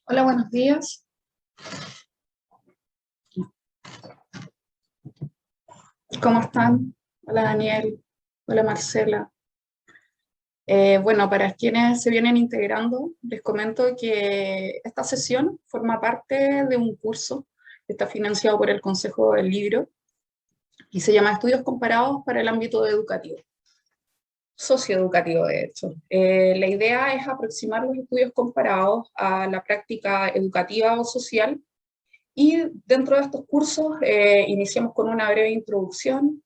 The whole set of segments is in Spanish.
Hola, buenos días. ¿Cómo están? Hola, Daniel. Hola, Marcela. Bueno, para quienes se vienen integrando, les comento que esta sesión forma parte de un curso que está financiado por el Consejo del Libro y se llama Estudios Comparados para el Ámbito Educativo, socioeducativo, de hecho. La idea es aproximar los estudios comparados a la práctica educativa o social. Y dentro de estos cursos iniciamos con una breve introducción.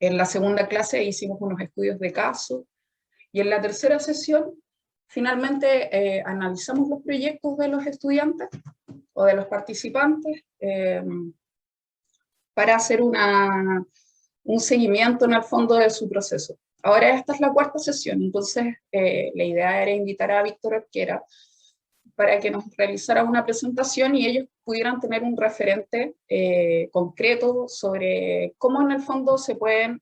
En la segunda clase hicimos unos estudios de caso. Y en la tercera sesión, finalmente analizamos los proyectos de los estudiantes o de los participantes para hacer un seguimiento en el fondo de su proceso. Ahora esta es la cuarta sesión, entonces la idea era invitar a Víctor Orquera para que nos realizara una presentación y ellos pudieran tener un referente concreto sobre cómo en el fondo se pueden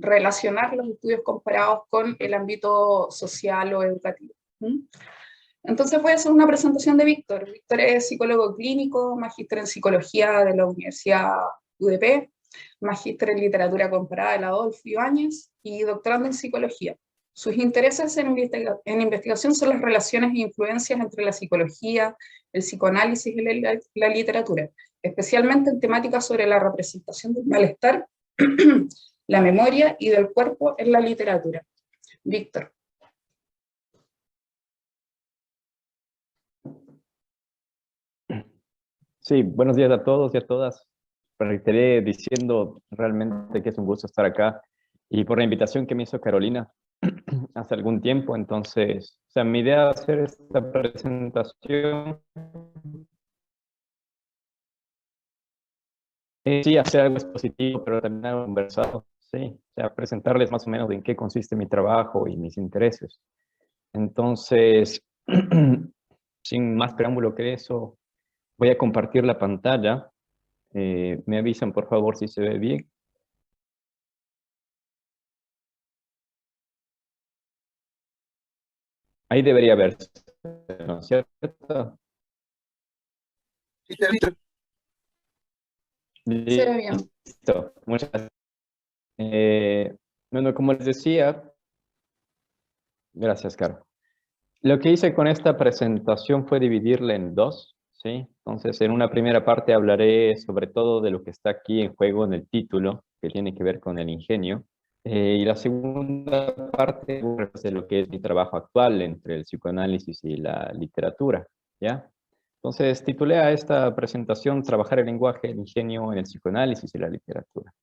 relacionar los estudios comparados con el ámbito social o educativo. Entonces voy a hacer una presentación de Víctor. Víctor es psicólogo clínico, magíster en psicología de la Universidad UDP, magíster en literatura comparada de la Adolfo Ibáñez y doctorando en psicología. Sus intereses en investigación son las relaciones e influencias entre la psicología, el psicoanálisis y la literatura, especialmente en temáticas sobre la representación del malestar, la memoria y del cuerpo en la literatura. Víctor. Sí, buenos días a todos y a todas. Reiteré diciendo realmente que es un gusto estar acá y por la invitación que me hizo Carolina hace algún tiempo. Entonces, o sea, mi idea de hacer esta presentación es sí hacer algo expositivo, pero también algo conversado, sí, o sea, presentarles más o menos de en qué consiste mi trabajo y mis intereses. Entonces, sin más preámbulo que eso, voy a compartir la pantalla. Me avisan, por favor, si se ve bien. Ahí debería verse, ¿no es cierto? Sí, está listo. Se ve bien. Listo, muchas gracias. Bueno, como les decía, gracias, Caro. Lo que hice con esta presentación fue dividirla en dos, ¿sí? Entonces, en una primera parte hablaré sobre todo de lo que está aquí en juego en el título, que tiene que ver con el ingenio. Y la segunda parte de lo que es mi trabajo actual entre el psicoanálisis y la literatura, ¿ya? Entonces, titulé a esta presentación Trabajar el lenguaje, el ingenio en el psicoanálisis y la literatura.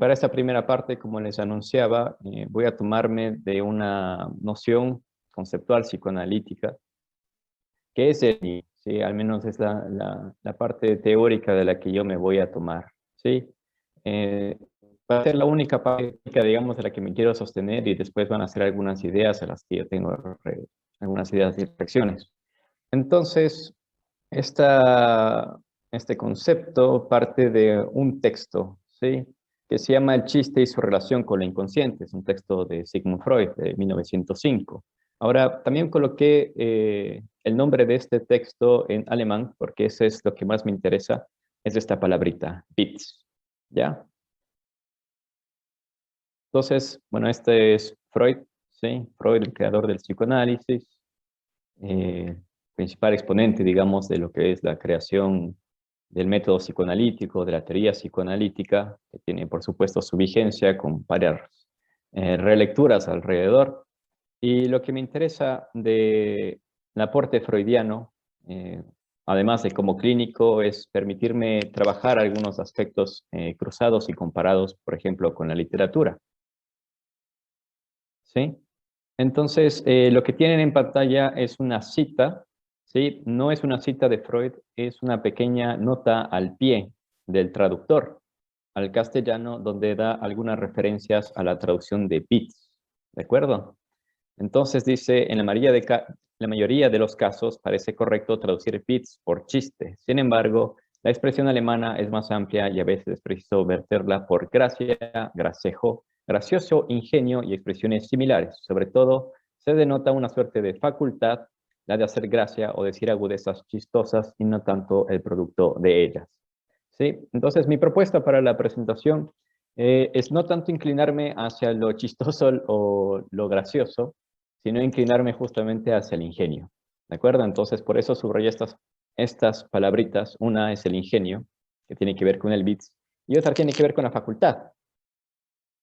Para esta primera parte, como les anunciaba, voy a tomarme de una noción conceptual psicoanalítica, que es el, ¿sí? Al menos es la parte teórica de la que yo me voy a tomar, ¿sí? Va a ser la única parte, digamos, de la que me quiero sostener y después van a ser algunas ideas a las que yo tengo algunas ideas de reflexiones. Entonces, este concepto parte de un texto, ¿sí? Que se llama El chiste y su relación con la inconsciente. Es un texto de Sigmund Freud, de 1905. Ahora, también coloqué el nombre de este texto en alemán, porque eso es lo que más me interesa, es esta palabrita, Witz, ¿ya? Entonces, bueno, este es Freud, ¿sí? Freud, el creador del psicoanálisis, principal exponente, digamos, de lo que es la creación del método psicoanalítico, de la teoría psicoanalítica, que tiene, por supuesto, su vigencia con varias relecturas alrededor. Y lo que me interesa del aporte freudiano, además de como clínico, es permitirme trabajar algunos aspectos cruzados y comparados, por ejemplo, con la literatura. ¿Sí? Entonces, lo que tienen en pantalla es una cita, ¿sí? No es una cita de Freud, es una pequeña nota al pie del traductor al castellano, donde da algunas referencias a la traducción de Witz, ¿de acuerdo? Entonces dice, en la mayoría de los casos parece correcto traducir Witz por chiste. Sin embargo, la expresión alemana es más amplia y a veces es preciso verterla por gracia, gracejo, gracioso, ingenio y expresiones similares. Sobre todo, se denota una suerte de facultad la de hacer gracia o decir agudezas chistosas y no tanto el producto de ellas. ¿Sí? Entonces mi propuesta para la presentación es no tanto inclinarme hacia lo chistoso o lo gracioso, sino inclinarme justamente hacia el ingenio. ¿De acuerdo? Entonces por eso subrayé estas palabritas. Una es el ingenio, que tiene que ver con el bits, y otra tiene que ver con la facultad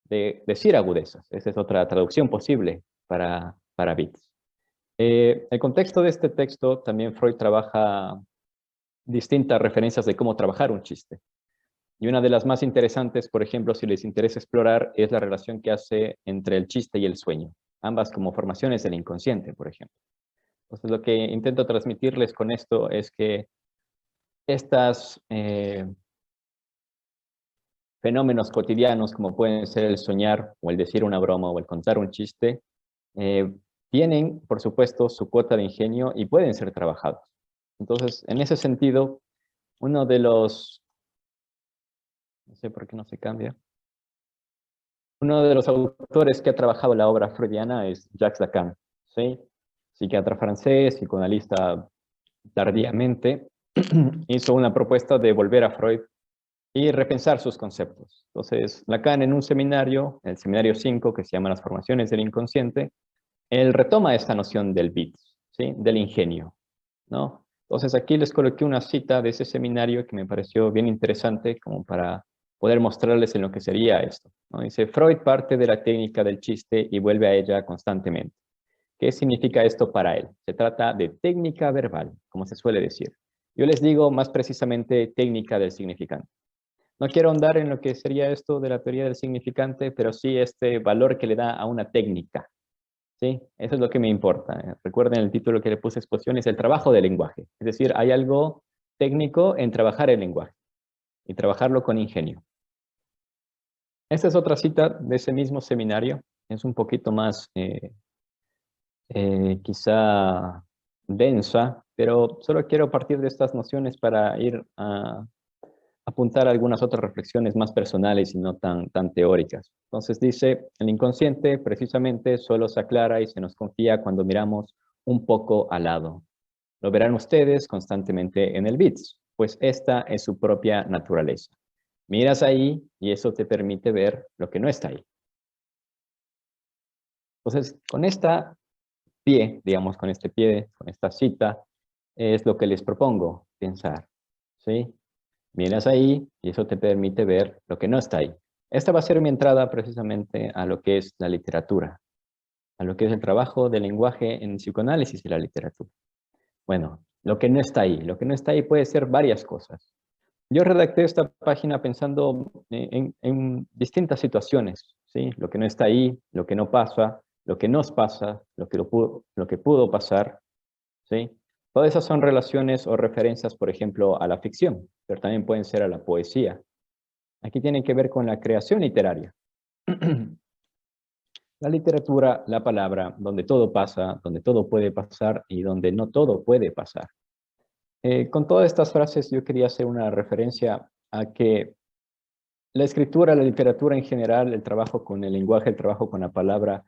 de decir agudezas. Esa es otra traducción posible para bits. El contexto de este texto, también Freud trabaja distintas referencias de cómo trabajar un chiste. Y una de las más interesantes, por ejemplo, si les interesa explorar, es la relación que hace entre el chiste y el sueño. Ambas como formaciones del inconsciente, por ejemplo. Entonces, lo que intento transmitirles con esto es que estos fenómenos cotidianos, como pueden ser el soñar, o el decir una broma, o el contar un chiste, tienen, por supuesto, su cuota de ingenio y pueden ser trabajados. Entonces, en ese sentido, uno de los... No sé por qué no se cambia. Uno de los autores que ha trabajado la obra freudiana es Jacques Lacan, ¿sí? Psiquiatra francés, psicoanalista tardíamente, hizo una propuesta de volver a Freud y repensar sus conceptos. Entonces, Lacan en un seminario, el seminario 5, que se llama Las formaciones del inconsciente, él retoma esta noción del bit, ¿sí? Del ingenio, ¿no? Entonces, aquí les coloqué una cita de ese seminario que me pareció bien interesante como para poder mostrarles en lo que sería esto, ¿no? Dice, Freud parte de la técnica del chiste y vuelve a ella constantemente. ¿Qué significa esto para él? Se trata de técnica verbal, como se suele decir. Yo les digo más precisamente técnica del significante. No quiero ahondar en lo que sería esto de la teoría del significante, pero sí este valor que le da a una técnica. ¿Sí? Eso es lo que me importa. Recuerden el título que le puse exposición, es el trabajo del lenguaje. Es decir, hay algo técnico en trabajar el lenguaje y trabajarlo con ingenio. Esta es otra cita de ese mismo seminario. Es un poquito más quizá densa, pero solo quiero partir de estas nociones para ir a apuntar algunas otras reflexiones más personales y no tan teóricas. Entonces dice, el inconsciente precisamente solo se aclara y se nos confía cuando miramos un poco al lado. Lo verán ustedes constantemente en el BITS, pues esta es su propia naturaleza. Miras ahí y eso te permite ver lo que no está ahí. Entonces, con esta pie, digamos, con este pie, con esta cita, es lo que les propongo pensar, ¿sí? Miras ahí y eso te permite ver lo que no está ahí. Esta va a ser mi entrada precisamente a lo que es la literatura, a lo que es el trabajo del lenguaje en psicoanálisis y la literatura. Bueno, lo que no está ahí. Lo que no está ahí puede ser varias cosas. Yo redacté esta página pensando en distintas situaciones, ¿sí? Lo que no está ahí, lo que no pasa, lo que nos pasa, lo que pudo pasar, ¿sí? Todas esas son relaciones o referencias, por ejemplo, a la ficción, pero también pueden ser a la poesía. Aquí tienen que ver con la creación literaria. La literatura, la palabra, donde todo pasa, donde todo puede pasar y donde no todo puede pasar. Con todas estas frases yo quería hacer una referencia a que la escritura, la literatura en general, el trabajo con el lenguaje, el trabajo con la palabra,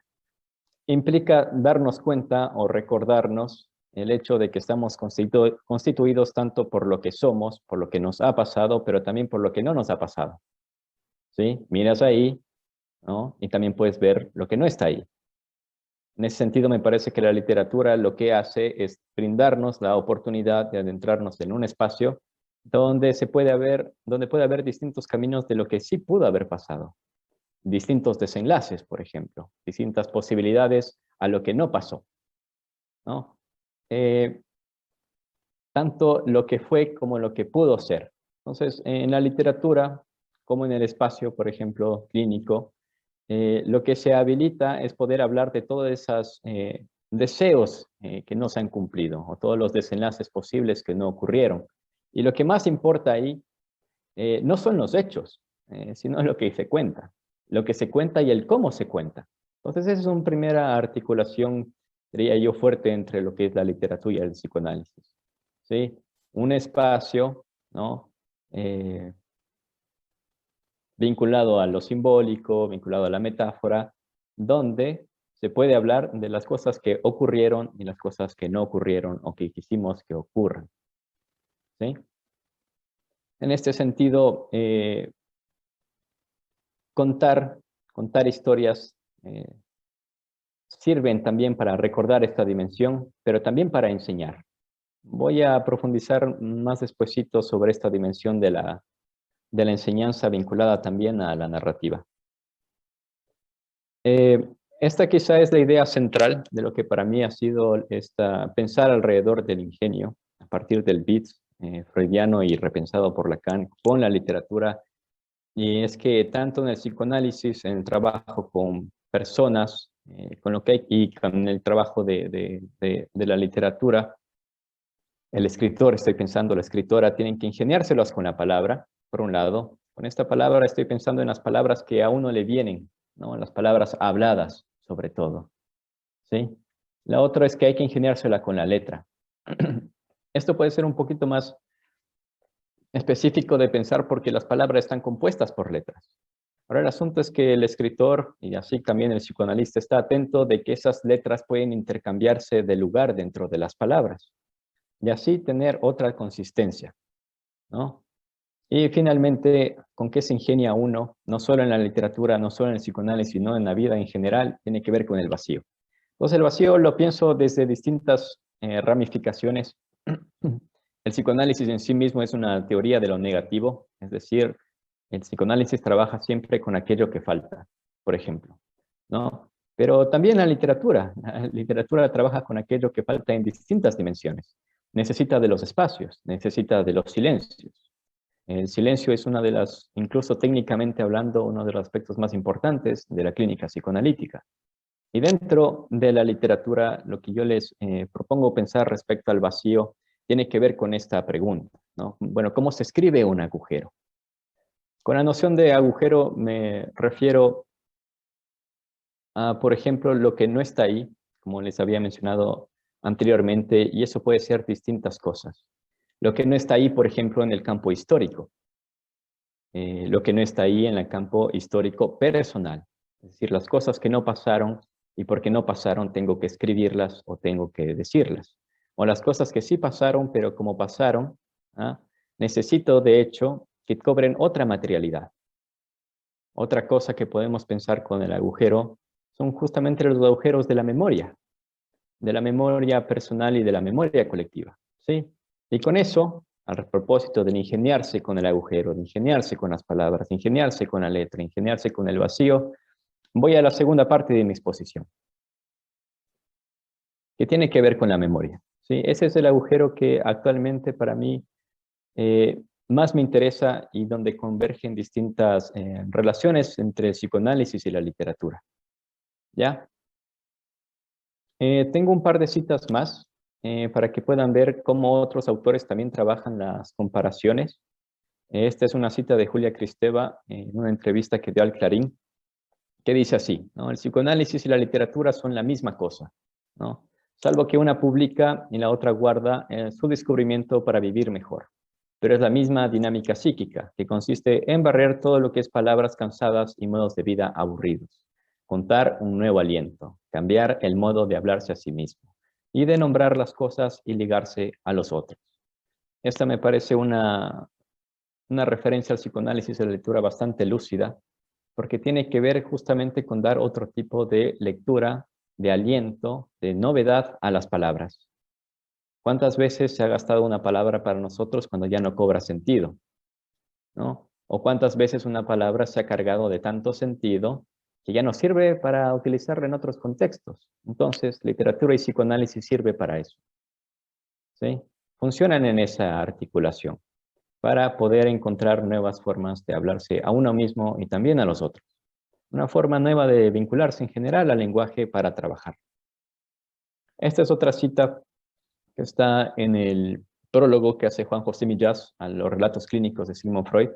implica darnos cuenta o recordarnos el hecho de que estamos constituidos tanto por lo que somos, por lo que nos ha pasado, pero también por lo que no nos ha pasado. ¿Sí? Miras ahí, ¿no? Y también puedes ver lo que no está ahí. En ese sentido, me parece que la literatura lo que hace es brindarnos la oportunidad de adentrarnos en un espacio donde puede haber distintos caminos de lo que sí pudo haber pasado. Distintos desenlaces, por ejemplo. Distintas posibilidades a lo que no pasó, ¿no? Tanto lo que fue como lo que pudo ser. Entonces, en la literatura, como en el espacio, por ejemplo, clínico, lo que se habilita es poder hablar de todos esos deseos que no se han cumplido o todos los desenlaces posibles que no ocurrieron. Y lo que más importa ahí no son los hechos, sino lo que se cuenta. Lo que se cuenta y el cómo se cuenta. Entonces, esa es una primera articulación, diría yo, fuerte entre lo que es la literatura y el psicoanálisis. ¿Sí? Un espacio, ¿no? Vinculado a lo simbólico, vinculado a la metáfora, donde Se puede hablar de las cosas que ocurrieron y las cosas que no ocurrieron o que quisimos que ocurran. ¿Sí? En este sentido, contar historias sirven también para recordar esta dimensión, pero también para enseñar. Voy a profundizar más despuesito sobre esta dimensión de la enseñanza vinculada también a la narrativa. Esta quizá es la idea central de lo que para mí ha sido pensar alrededor del ingenio, a partir del Witz freudiano y repensado por Lacan con la literatura, y es que tanto en el psicoanálisis, en el trabajo con personas, con lo que hay, y con el trabajo de la literatura, el escritor, estoy pensando, la escritora, tienen que ingeniárselas con la palabra, por un lado. Con esta palabra estoy pensando en las palabras que a uno le vienen, ¿no? Las palabras habladas, sobre todo. ¿Sí? La otra es que hay que ingeniársela con la letra. Esto puede ser un poquito más específico de pensar porque las palabras están compuestas por letras. Ahora el asunto es que el escritor, y así también el psicoanalista, está atento de que esas letras pueden intercambiarse de lugar dentro de las palabras. Y así tener otra consistencia, ¿no? Y finalmente, ¿con qué se ingenia uno? No solo en la literatura, no solo en el psicoanálisis, sino en la vida en general, tiene que ver con el vacío. Entonces el vacío lo pienso desde distintas ramificaciones. El psicoanálisis en sí mismo es una teoría de lo negativo, es decir, el psicoanálisis trabaja siempre con aquello que falta, por ejemplo, ¿no? Pero también la literatura trabaja con aquello que falta en distintas dimensiones. Necesita de los espacios, necesita de los silencios. El silencio es una de las, incluso técnicamente hablando, uno de los aspectos más importantes de la clínica psicoanalítica. Y dentro de la literatura, lo que yo les propongo pensar respecto al vacío tiene que ver con esta pregunta, ¿no? Bueno, ¿cómo se escribe un agujero? Con la noción de agujero me refiero a, por ejemplo, lo que no está ahí, como les había mencionado anteriormente, y eso puede ser distintas cosas. Lo que no está ahí, por ejemplo, en el campo histórico. Lo que no está ahí en el campo histórico personal. Es decir, las cosas que no pasaron y porque no pasaron tengo que escribirlas o tengo que decirlas. O las cosas que sí pasaron, pero como pasaron, ¿ah? Necesito de hecho que cobren otra materialidad. Otra cosa que podemos pensar con el agujero son justamente los agujeros de la memoria personal y de la memoria colectiva, ¿sí? Y con eso, al propósito del ingeniarse con el agujero, de ingeniarse con las palabras, de ingeniarse con la letra, ingeniarse con el vacío, voy a la segunda parte de mi exposición, que tiene que ver con la memoria, ¿sí? Ese es el agujero que actualmente para mí más me interesa y donde convergen distintas relaciones entre el psicoanálisis y la literatura, ¿ya? Tengo un par de citas más para que puedan ver cómo otros autores también trabajan las comparaciones. Esta es una cita de Julia Kristeva en una entrevista que dio al Clarín, que dice así, ¿no? El psicoanálisis y la literatura son la misma cosa, ¿no? Salvo que una publica y la otra guarda su descubrimiento para vivir mejor. Pero es la misma dinámica psíquica, que consiste en barrer todo lo que es palabras cansadas y modos de vida aburridos. Contar un nuevo aliento, cambiar el modo de hablarse a sí mismo y de nombrar las cosas y ligarse a los otros. Esta me parece una referencia al psicoanálisis y la lectura bastante lúcida, porque tiene que ver justamente con dar otro tipo de lectura, de aliento, de novedad a las palabras. ¿Cuántas veces se ha gastado una palabra para nosotros cuando ya no cobra sentido? ¿No? ¿O cuántas veces una palabra se ha cargado de tanto sentido que ya no sirve para utilizarla en otros contextos? Entonces, literatura y psicoanálisis sirve para eso, ¿sí? Funcionan en esa articulación para poder encontrar nuevas formas de hablarse a uno mismo y también a los otros. Una forma nueva de vincularse en general al lenguaje para trabajar. Esta es otra cita que está en el prólogo que hace Juan José Millás a los relatos clínicos de Sigmund Freud.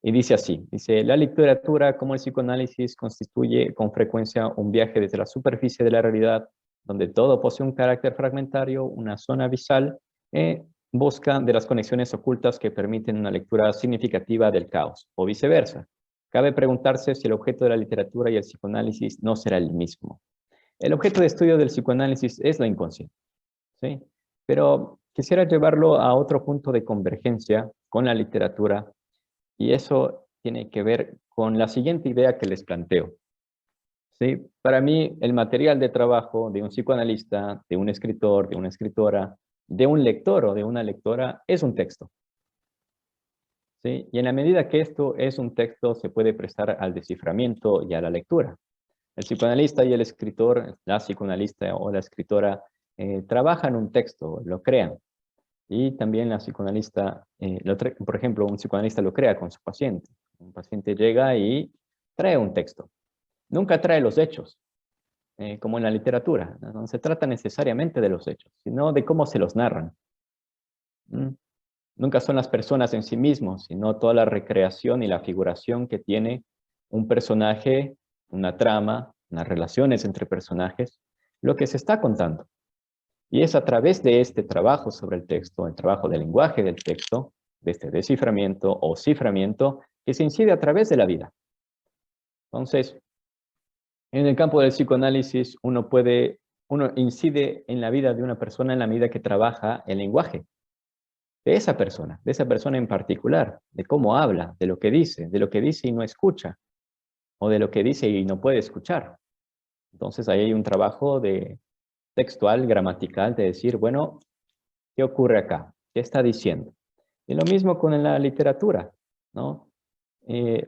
Y dice así, dice, la literatura como el psicoanálisis constituye con frecuencia un viaje desde la superficie de la realidad, donde todo posee un carácter fragmentario, una zona visal, en busca de las conexiones ocultas que permiten una lectura significativa del caos, o viceversa. Cabe preguntarse si el objeto de la literatura y el psicoanálisis no será el mismo. El objeto de estudio del psicoanálisis es la inconsciente, ¿sí? Pero quisiera llevarlo a otro punto de convergencia con la literatura, y eso tiene que ver con la siguiente idea que les planteo. ¿Sí? Para mí, el material de trabajo de un psicoanalista, de un escritor, de una escritora, de un lector o de una lectora, es un texto. ¿Sí? Y en la medida que esto es un texto, se puede prestar al desciframiento y a la lectura. El psicoanalista y el escritor, la psicoanalista o la escritora, trabajan un texto, lo crean. Y también la psicoanalista, por ejemplo, un psicoanalista lo crea con su paciente. Un paciente llega y trae un texto. Nunca trae los hechos, como en la literatura. No se trata necesariamente de los hechos, sino de cómo se los narran. ¿Mm? Nunca son las personas en sí mismos, sino toda la recreación y la figuración que tiene un personaje, una trama, unas relaciones entre personajes, lo que se está contando. Y es a través de este trabajo sobre el texto, el trabajo del lenguaje del texto, de este desciframiento o ciframiento, que se incide a través de la vida. Entonces, en el campo del psicoanálisis, uno incide en la vida de una persona en la medida que trabaja el lenguaje de esa persona en particular, de cómo habla, de lo que dice y no escucha, o de lo que dice y no puede escuchar. Entonces ahí hay un trabajo de textual, gramatical, de decir, bueno, ¿qué ocurre acá? ¿Qué está diciendo? Y lo mismo con la literatura, ¿no?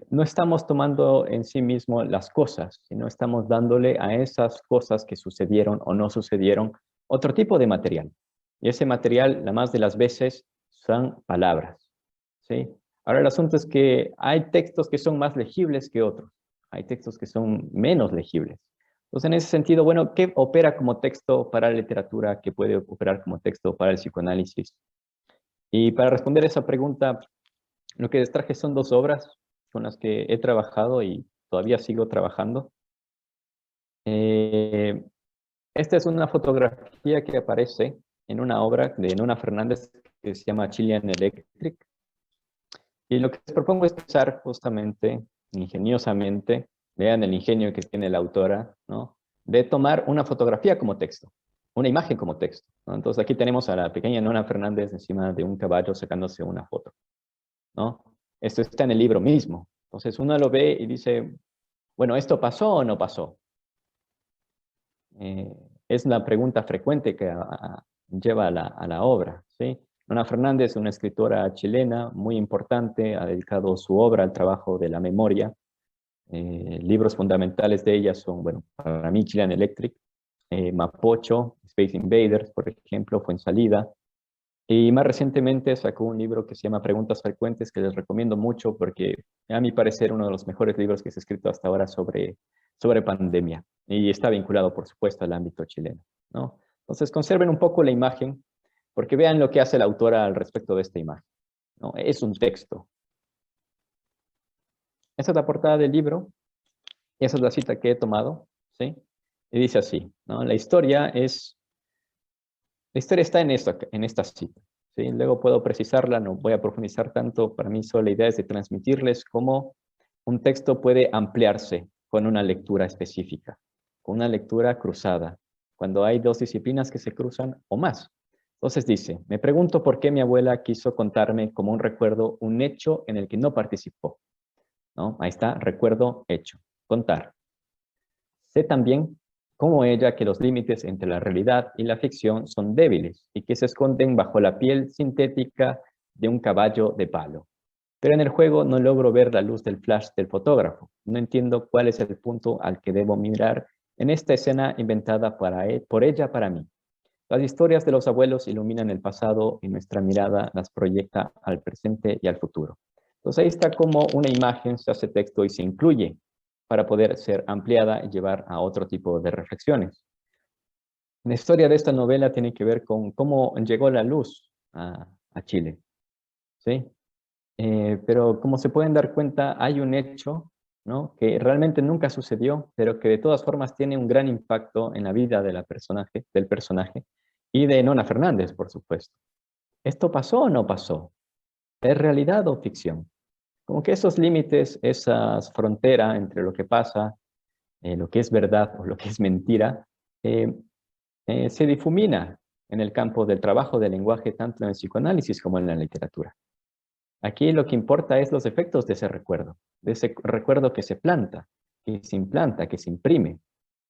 No estamos tomando en sí mismo las cosas, sino estamos dándole a esas cosas que sucedieron o no sucedieron otro tipo de material. Y ese material, la más de las veces, son palabras, ¿sí? Ahora el asunto es que hay textos que son más legibles que otros. Hay textos que son menos legibles. Entonces, en ese sentido, bueno, ¿qué opera como texto para la literatura? ¿Qué puede operar como texto para el psicoanálisis? Y para responder esa pregunta, lo que les traje son dos obras con las que he trabajado y todavía sigo trabajando. Esta es una fotografía que aparece en una obra de Nona Fernández que se llama Chilean Electric. Y lo que les propongo es pensar justamente, ingeniosamente, vean el ingenio que tiene la autora, ¿no? De tomar una fotografía como texto, una imagen como texto, ¿no? Entonces aquí tenemos a la pequeña Nona Fernández encima de un caballo sacándose una foto, ¿no? Esto está en el libro mismo. Entonces uno lo ve y dice, bueno, ¿esto pasó o no pasó? Es una pregunta frecuente que lleva a la obra, ¿sí? Nona Fernández, una escritora chilena muy importante, ha dedicado su obra al trabajo de la memoria. Libros fundamentales de ella son, bueno, para mí, Chilean Electric, Mapocho, Space Invaders, por ejemplo, fue en salida. Y más recientemente sacó un libro que se llama Preguntas Frecuentes, que les recomiendo mucho porque, a mi parecer, uno de los mejores libros que se ha escrito hasta ahora sobre pandemia. Y está vinculado, por supuesto, al ámbito chileno, ¿no? Entonces, conserven un poco la imagen, porque vean lo que hace la autora al respecto de esta imagen, ¿no? Es un texto. Esa es la portada del libro, y esa es la cita que he tomado, ¿sí? Y dice así, ¿no? La historia está en esta cita, ¿sí? Luego puedo precisarla, no voy a profundizar tanto. Para mí solo la idea es de transmitirles cómo un texto puede ampliarse con una lectura específica, con una lectura cruzada, cuando hay dos disciplinas que se cruzan o más. Entonces dice, me pregunto por qué mi abuela quiso contarme como un recuerdo un hecho en el que no participó, ¿no? Ahí está, recuerdo, hecho, contar. Sé también, como ella, que los límites entre la realidad y la ficción son débiles y que se esconden bajo la piel sintética de un caballo de palo. Pero en el juego no logro ver la luz del flash del fotógrafo. No entiendo cuál es el punto al que debo mirar en esta escena inventada por ella para mí. Las historias de los abuelos iluminan el pasado y nuestra mirada las proyecta al presente y al futuro. Entonces ahí está como una imagen se hace texto y se incluye para poder ser ampliada y llevar a otro tipo de reflexiones. La historia de esta novela tiene que ver con cómo llegó la luz a Chile, ¿sí? Pero como se pueden dar cuenta, hay un hecho, ¿no? Que realmente nunca sucedió, pero que de todas formas tiene un gran impacto en la vida del personaje, y de Nona Fernández, por supuesto. ¿Esto pasó o no pasó? ¿Es realidad o ficción? Como que esos límites, esa frontera entre lo que pasa, lo que es verdad o lo que es mentira, se difumina en el campo del trabajo del lenguaje, tanto en el psicoanálisis como en la literatura. Aquí lo que importa es los efectos de ese recuerdo que se planta, que se implanta, que se imprime.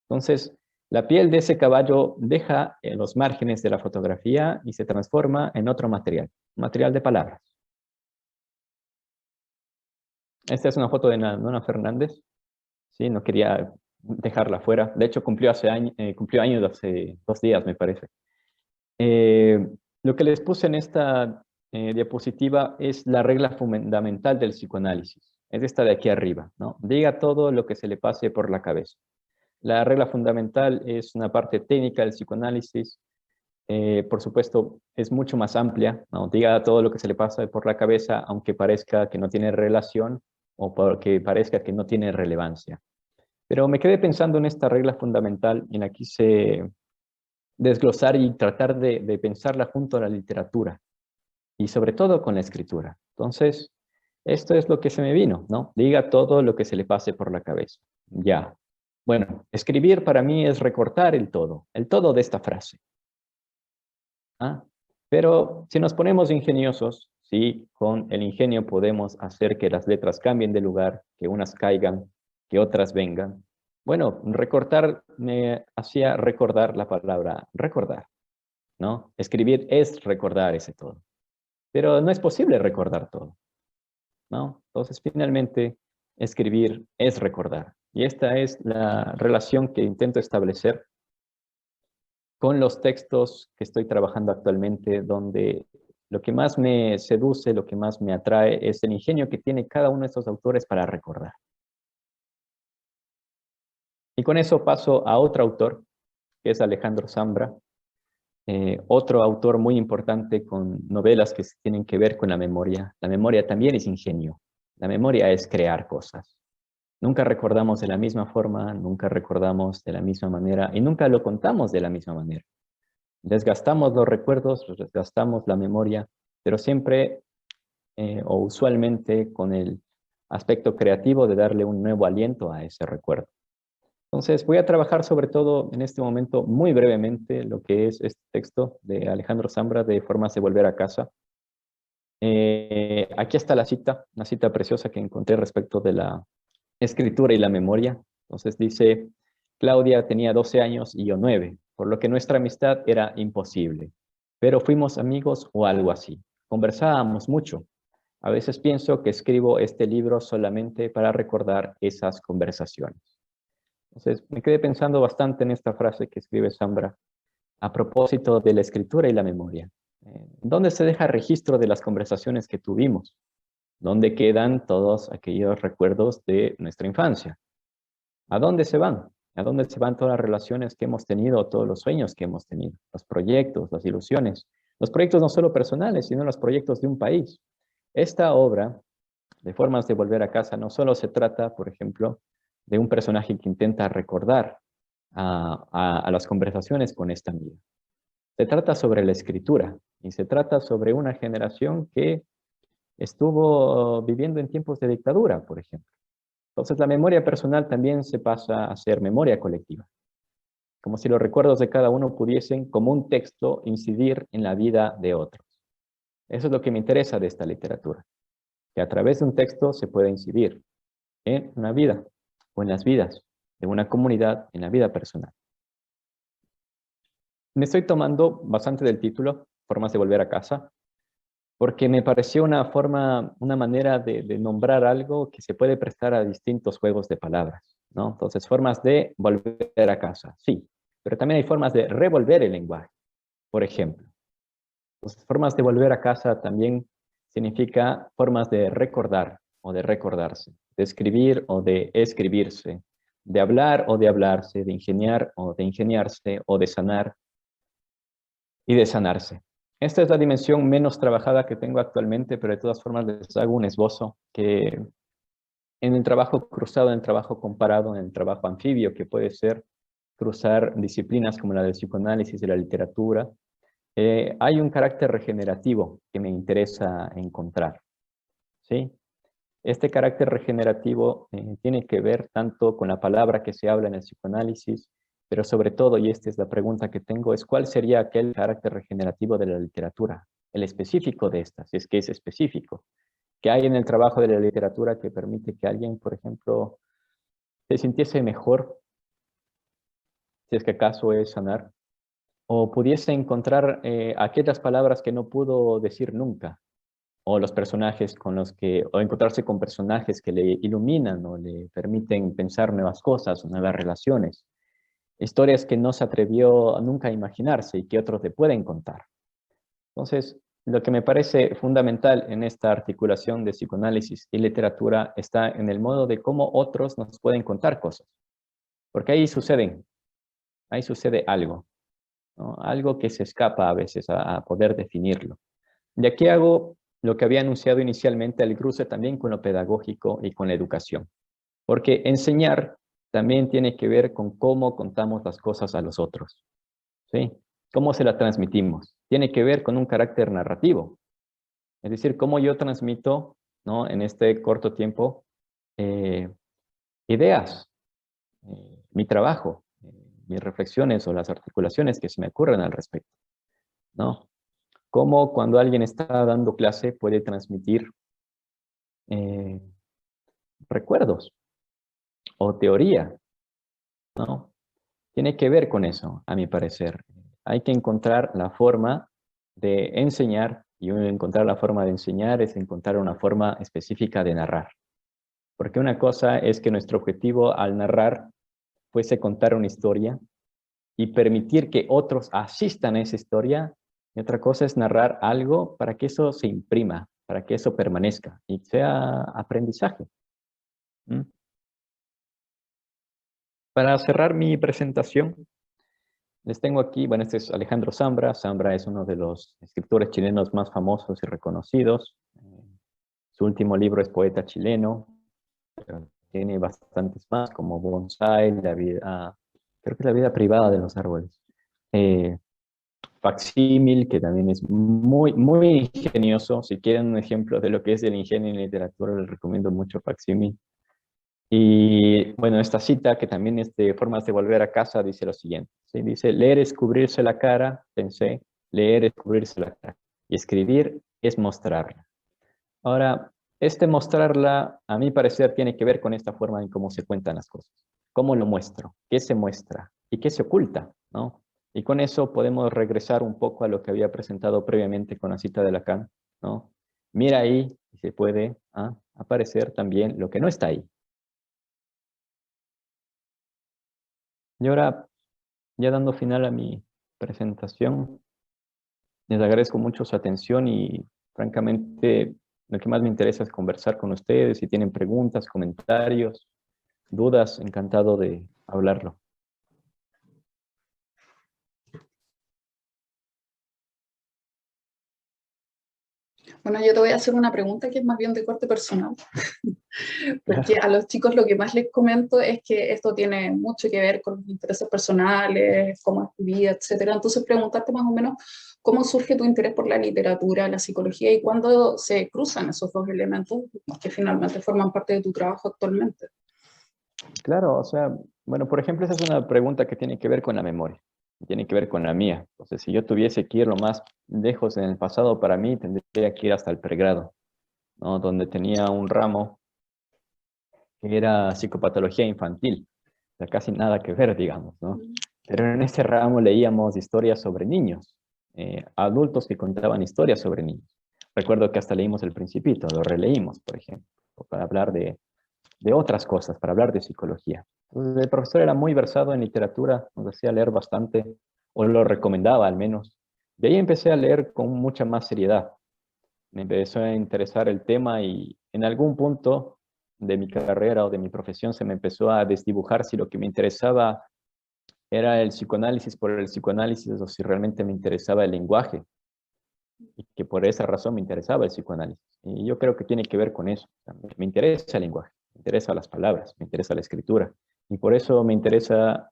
Entonces, la piel de ese caballo deja los márgenes de la fotografía y se transforma en otro material, material de palabras. Esta es una foto de Nona Fernández. Sí, no quería dejarla fuera. De hecho, cumplió años hace 2 días, me parece. Lo que les puse en esta diapositiva es la regla fundamental del psicoanálisis. Es esta de aquí arriba, ¿no? Diga todo lo que se le pase por la cabeza. La regla fundamental es una parte técnica del psicoanálisis. Por supuesto, es mucho más amplia, ¿no? Diga todo lo que se le pasa por la cabeza, aunque parezca que no tiene relación o porque parezca que no tiene relevancia. Pero me quedé pensando en esta regla fundamental y la quise desglosar y tratar de pensarla junto a la literatura y sobre todo con la escritura. Entonces, esto es lo que se me vino, ¿no? Diga todo lo que se le pase por la cabeza. Ya. Bueno, escribir para mí es recortar el todo de esta frase. ¿Ah? Pero si nos ponemos ingeniosos, sí, con el ingenio podemos hacer que las letras cambien de lugar, que unas caigan, que otras vengan. Bueno, recortar me hacía recordar la palabra recordar, ¿no? Escribir es recordar ese todo. Pero no es posible recordar todo, ¿no? Entonces, finalmente, escribir es recordar. Y esta es la relación que intento establecer con los textos que estoy trabajando actualmente, donde lo que más me seduce, lo que más me atrae, es el ingenio que tiene cada uno de estos autores para recordar. Y con eso paso a otro autor, que es Alejandro Zambra, otro autor muy importante con novelas que tienen que ver con la memoria. La memoria también es ingenio. La memoria es crear cosas. Nunca recordamos de la misma forma, nunca recordamos de la misma manera y nunca lo contamos de la misma manera. Desgastamos los recuerdos, desgastamos la memoria, pero siempre o usualmente con el aspecto creativo de darle un nuevo aliento a ese recuerdo. Entonces voy a trabajar sobre todo en este momento muy brevemente lo que es este texto de Alejandro Zambra de Formas de volver a casa. Aquí está la cita, una cita preciosa que encontré respecto de la escritura y la memoria. Entonces dice, Claudia tenía 12 años y yo 9, por lo que nuestra amistad era imposible. Pero fuimos amigos o algo así. Conversábamos mucho. A veces pienso que escribo este libro solamente para recordar esas conversaciones. Entonces me quedé pensando bastante en esta frase que escribe Zambra a propósito de la escritura y la memoria. ¿Dónde se deja registro de las conversaciones que tuvimos? ¿Dónde quedan todos aquellos recuerdos de nuestra infancia? ¿A dónde se van? ¿A dónde se van todas las relaciones que hemos tenido, todos los sueños que hemos tenido? Los proyectos, las ilusiones. Los proyectos no solo personales, sino los proyectos de un país. Esta obra, de Formas de volver a casa, no solo se trata, por ejemplo, de un personaje que intenta recordar a las conversaciones con esta amiga. Se trata sobre la escritura y se trata sobre una generación que estuvo viviendo en tiempos de dictadura, por ejemplo. Entonces la memoria personal también se pasa a ser memoria colectiva, como si los recuerdos de cada uno pudiesen, como un texto, incidir en la vida de otros. Eso es lo que me interesa de esta literatura, que a través de un texto se puede incidir en una vida o en las vidas de una comunidad, en la vida personal. Me estoy tomando bastante del título, Formas de volver a casa, porque me pareció una manera de nombrar algo que se puede prestar a distintos juegos de palabras, ¿no? Entonces, formas de volver a casa, sí, pero también hay formas de revolver el lenguaje, por ejemplo. Entonces, formas de volver a casa también significa formas de recordar o de recordarse, de escribir o de escribirse, de hablar o de hablarse, de ingeniar o de ingeniarse, o de sanar y de sanarse. Esta es la dimensión menos trabajada que tengo actualmente, pero de todas formas les hago un esbozo que en el trabajo cruzado, en el trabajo comparado, en el trabajo anfibio, que puede ser cruzar disciplinas como la del psicoanálisis y la literatura, hay un carácter regenerativo que me interesa encontrar, ¿sí? Este carácter regenerativo tiene que ver tanto con la palabra que se habla en el psicoanálisis, Pero sobre todo, y esta es la pregunta que tengo, es ¿cuál sería aquel carácter regenerativo de la literatura? El específico de esta, si es que es específico. ¿Qué hay en el trabajo de la literatura que permite que alguien, por ejemplo, se sintiese mejor, si es que acaso es sanar, o pudiese encontrar aquellas palabras que no pudo decir nunca, o los personajes con los que, o encontrarse con personajes que le iluminan o le permiten pensar nuevas cosas, nuevas relaciones, historias que no se atrevió nunca a imaginarse y que otros le pueden contar. Entonces, lo que me parece fundamental en esta articulación de psicoanálisis y literatura está en el modo de cómo otros nos pueden contar cosas, porque ahí sucede algo, ¿no? Algo que se escapa a veces a poder definirlo. De aquí hago lo que había anunciado inicialmente, el cruce también con lo pedagógico y con la educación. Porque enseñar también tiene que ver con cómo contamos las cosas a los otros, ¿sí? Cómo se las transmitimos. Tiene que ver con un carácter narrativo. Es decir, cómo yo transmito, ¿no?, en este corto tiempo ideas, mi trabajo, mis reflexiones o las articulaciones que se me ocurren al respecto, ¿no? Cómo cuando alguien está dando clase puede transmitir recuerdos o teoría, ¿no? Tiene que ver con eso, a mi parecer. Hay que encontrar la forma de enseñar, y encontrar la forma de enseñar es encontrar una forma específica de narrar. Porque una cosa es que nuestro objetivo al narrar fuese contar una historia y permitir que otros asistan a esa historia, y otra cosa es narrar algo para que eso se imprima, para que eso permanezca y sea aprendizaje. ¿Mm? Para cerrar mi presentación, les tengo aquí, bueno, este es Alejandro Zambra. Zambra es uno de los escritores chilenos más famosos y reconocidos. Su último libro es Poeta Chileno, pero tiene bastantes más, como Bonsai, la vida, creo que la vida privada de los árboles. Facsímil, que también es muy, muy ingenioso. Si quieren un ejemplo de lo que es el ingenio en literatura, les recomiendo mucho Facsímil. Y bueno, esta cita, que también es de Formas de volver a casa, dice lo siguiente, ¿sí? Dice: leer es cubrirse la cara, pensé, leer es cubrirse la cara, y escribir es mostrarla. Ahora, este mostrarla, a mi parecer, tiene que ver con esta forma en cómo se cuentan las cosas. ¿Cómo lo muestro? ¿Qué se muestra? ¿Y qué se oculta? ¿No? Y con eso podemos regresar un poco a lo que había presentado previamente con la cita de Lacan, ¿no? Mira ahí, y se puede aparecer también lo que no está ahí. Y ahora, ya dando final a mi presentación, les agradezco mucho su atención y francamente lo que más me interesa es conversar con ustedes. Si tienen preguntas, comentarios, dudas, encantado de hablarlo. Bueno, yo te voy a hacer una pregunta que es más bien de corte personal, porque a los chicos lo que más les comento es que esto tiene mucho que ver con los intereses personales, cómo es tu vida, etcétera. Entonces, preguntarte más o menos cómo surge tu interés por la literatura, la psicología y cuándo se cruzan esos dos elementos que finalmente forman parte de tu trabajo actualmente. Claro, o sea, bueno, por ejemplo, esa es una pregunta que tiene que ver con la memoria, tiene que ver con la mía. Entonces, si yo tuviese que ir lo más lejos en el pasado, para mí tendría que ir hasta el pregrado, ¿no? Donde tenía un ramo que era psicopatología infantil, o sea, casi nada que ver, digamos, ¿no? Pero en ese ramo leíamos historias sobre niños, adultos que contaban historias sobre niños. Recuerdo que hasta leímos El Principito, lo releímos, por ejemplo, para hablar de otras cosas, para hablar de psicología. Entonces, el profesor era muy versado en literatura, nos hacía leer bastante, o lo recomendaba al menos. De ahí empecé a leer con mucha más seriedad. Me empezó a interesar el tema y en algún punto de mi carrera o de mi profesión se me empezó a desdibujar si lo que me interesaba era el psicoanálisis por el psicoanálisis o si realmente me interesaba el lenguaje y que por esa razón me interesaba el psicoanálisis. Y yo creo que tiene que ver con eso. Me interesa el lenguaje, me interesa las palabras, me interesa la escritura y por eso me interesa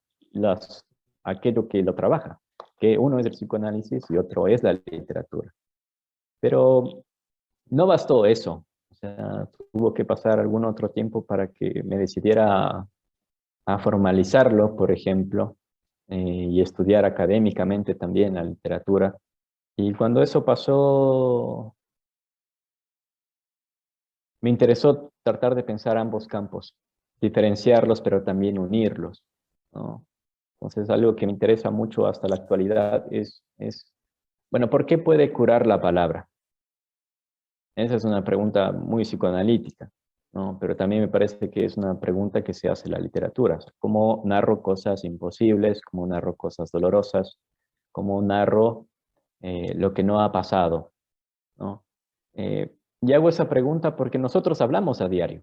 aquello que lo trabaja, que uno es el psicoanálisis y otro es la literatura. Pero no bastó eso. O sea, tuvo que pasar algún otro tiempo para que me decidiera a formalizarlo, por ejemplo, y estudiar académicamente también la literatura. Y cuando eso pasó, me interesó tratar de pensar ambos campos, diferenciarlos, pero también unirlos, ¿no? Entonces, algo que me interesa mucho hasta la actualidad es, bueno, ¿por qué puede curar la palabra? Esa es una pregunta muy psicoanalítica, ¿no? Pero también me parece que es una pregunta que se hace en la literatura. O sea, ¿cómo narro cosas imposibles? ¿Cómo narro cosas dolorosas? ¿Cómo narro lo que no ha pasado? ¿No? Y hago esa pregunta porque nosotros hablamos a diario.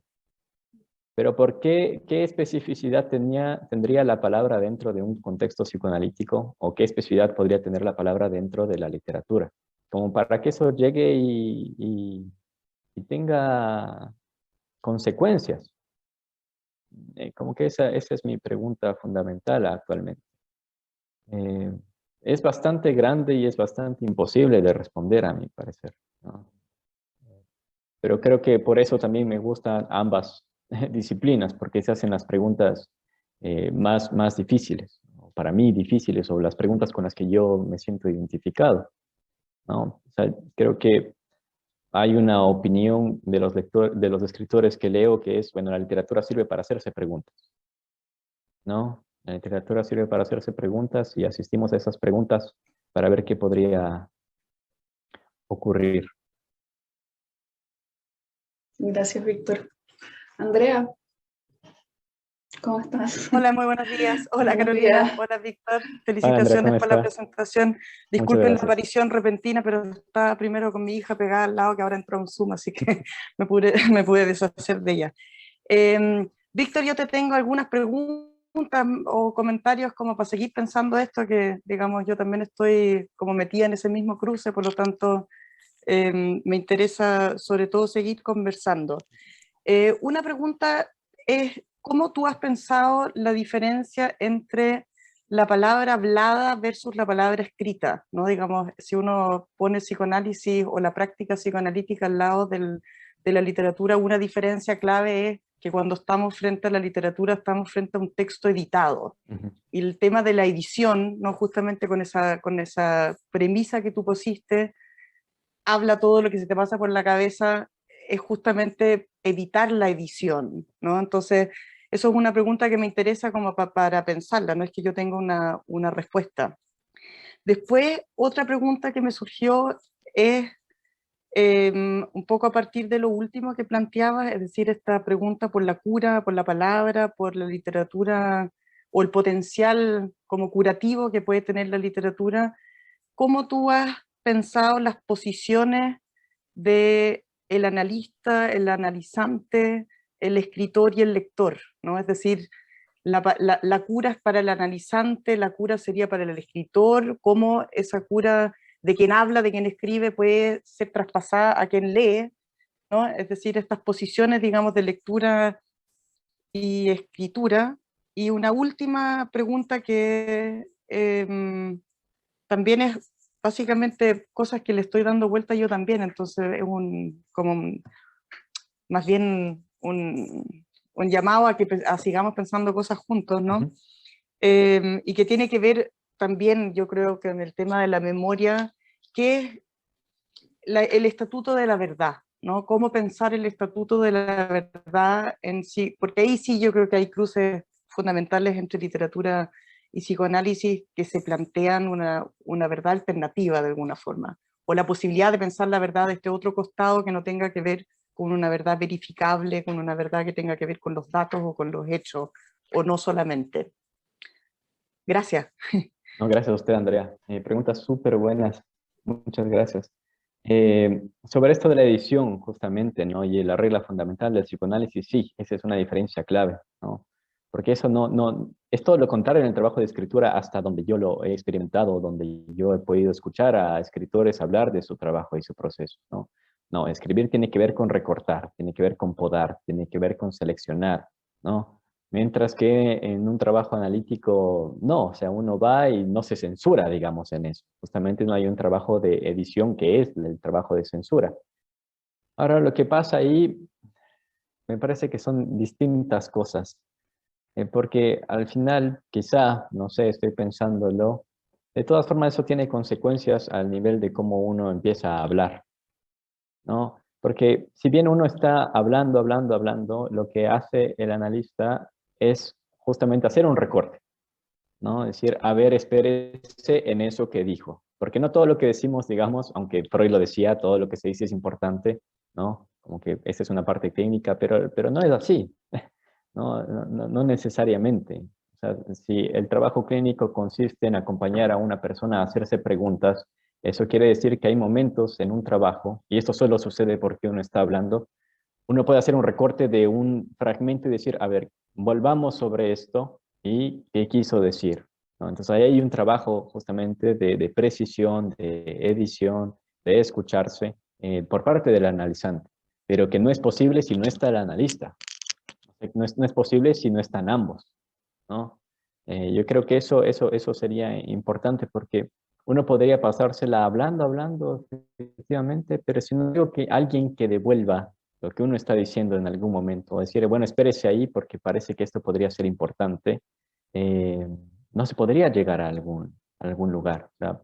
Pero ¿por qué especificidad tendría la palabra dentro de un contexto psicoanalítico? ¿O qué especificidad podría tener la palabra dentro de la literatura? Como para que eso llegue y tenga consecuencias. Como que esa es mi pregunta fundamental actualmente. Eh, es bastante grande y es bastante imposible de responder, a mi parecer, ¿no? Pero creo que por eso también me gustan ambas disciplinas, porque se hacen las preguntas más difíciles, o para mí difíciles, o las preguntas con las que yo me siento identificado, ¿no? O sea, creo que hay una opinión de los de los escritores que leo que es, bueno, la literatura sirve para hacerse preguntas, ¿no? La literatura sirve para hacerse preguntas y asistimos a esas preguntas para ver qué podría ocurrir. Gracias, Víctor. Andrea, ¿cómo estás? Hola, muy buenos días. Hola, Buenos Carolina. días. Hola, Víctor. Hola, Andrea, Felicitaciones ¿cómo por la está? presentación. Muchas Disculpen la gracias. aparición repentina, pero estaba primero con mi hija pegada al lado, que ahora entró un Zoom, así que me pude deshacer de ella. Víctor, yo te tengo algunas preguntas o comentarios como para seguir pensando esto, que digamos yo también estoy como metida en ese mismo cruce, por lo tanto me interesa sobre todo seguir conversando. Una pregunta es, ¿cómo tú has pensado la diferencia entre la palabra hablada versus la palabra escrita? ¿No? Digamos, si uno pone psicoanálisis o la práctica psicoanalítica al lado de la literatura, una diferencia clave es que cuando estamos frente a la literatura estamos frente a un texto editado. Ujú. Y el tema de la edición, ¿no? Justamente con esa premisa que tú pusiste, habla todo lo que se te pasa por la cabeza, es justamente evitar la edición, ¿no? Entonces, eso es una pregunta que me interesa como para pensarla, no es que yo tenga una respuesta. Después, otra pregunta que me surgió es un poco a partir de lo último que planteabas, es decir, esta pregunta por la cura, por la palabra, por la literatura, o el potencial como curativo que puede tener la literatura. ¿Cómo tú has pensado las posiciones de el analista, el analizante, el escritor y el lector, ¿no? Es decir, la cura es para el analizante, la cura sería para el escritor, cómo esa cura de quien habla, de quien escribe, puede ser traspasada a quien lee, ¿no? Es decir, estas posiciones, digamos, de lectura y escritura. Y una última pregunta que también es básicamente cosas que le estoy dando vuelta yo también, entonces es más bien un llamado a que sigamos pensando cosas juntos, ¿no? Ujú. Y que tiene que ver también, yo creo que en el tema de la memoria, que es el estatuto de la verdad, ¿no? Cómo pensar el estatuto de la verdad en sí, porque ahí sí yo creo que hay cruces fundamentales entre literatura y psicoanálisis que se plantean una verdad alternativa de alguna forma, o la posibilidad de pensar la verdad de este otro costado que no tenga que ver con una verdad verificable, con una verdad que tenga que ver con los datos o con los hechos, o no solamente. Gracias. No, gracias a usted, Andrea. Preguntas súper buenas. Muchas gracias. Sobre esto de la edición, justamente, ¿no? Y la regla fundamental del psicoanálisis, sí, esa es una diferencia clave, ¿no? Porque eso no, es todo lo contrario en el trabajo de escritura hasta donde yo lo he experimentado, donde yo he podido escuchar a escritores hablar de su trabajo y su proceso, ¿no? No, escribir tiene que ver con recortar, tiene que ver con podar, tiene que ver con seleccionar, ¿no? Mientras que en un trabajo analítico, no, o sea, uno va y no se censura, digamos, en eso. Justamente no hay un trabajo de edición que es el trabajo de censura. Ahora, lo que pasa ahí, me parece que son distintas cosas. porque al final, quizá, no sé, estoy pensándolo, de todas formas eso tiene consecuencias al nivel de cómo uno empieza a hablar, ¿no? Porque si bien uno está hablando, lo que hace el analista es justamente hacer un recorte, ¿no? Decir, a ver, espérese en eso que dijo. Porque no todo lo que decimos, digamos, aunque Freud lo decía, todo lo que se dice es importante, ¿no? Como que esta es una parte técnica, pero no es así, no necesariamente. O sea, si el trabajo clínico consiste en acompañar a una persona a hacerse preguntas, eso quiere decir que hay momentos en un trabajo, y esto solo sucede porque uno está hablando, uno puede hacer un recorte de un fragmento y decir, a ver, volvamos sobre esto y qué quiso decir, ¿no? Entonces ahí hay un trabajo justamente de precisión, de edición, de escucharse por parte del analizante, pero que no es posible si no está el analista. No es posible si no están ambos, ¿no? Yo creo que eso sería importante porque uno podría pasársela hablando, efectivamente, pero si no digo que alguien que devuelva lo que uno está diciendo en algún momento, o decir, bueno, espérese ahí porque parece que esto podría ser importante, eh, no se podría llegar a algún lugar. O sea,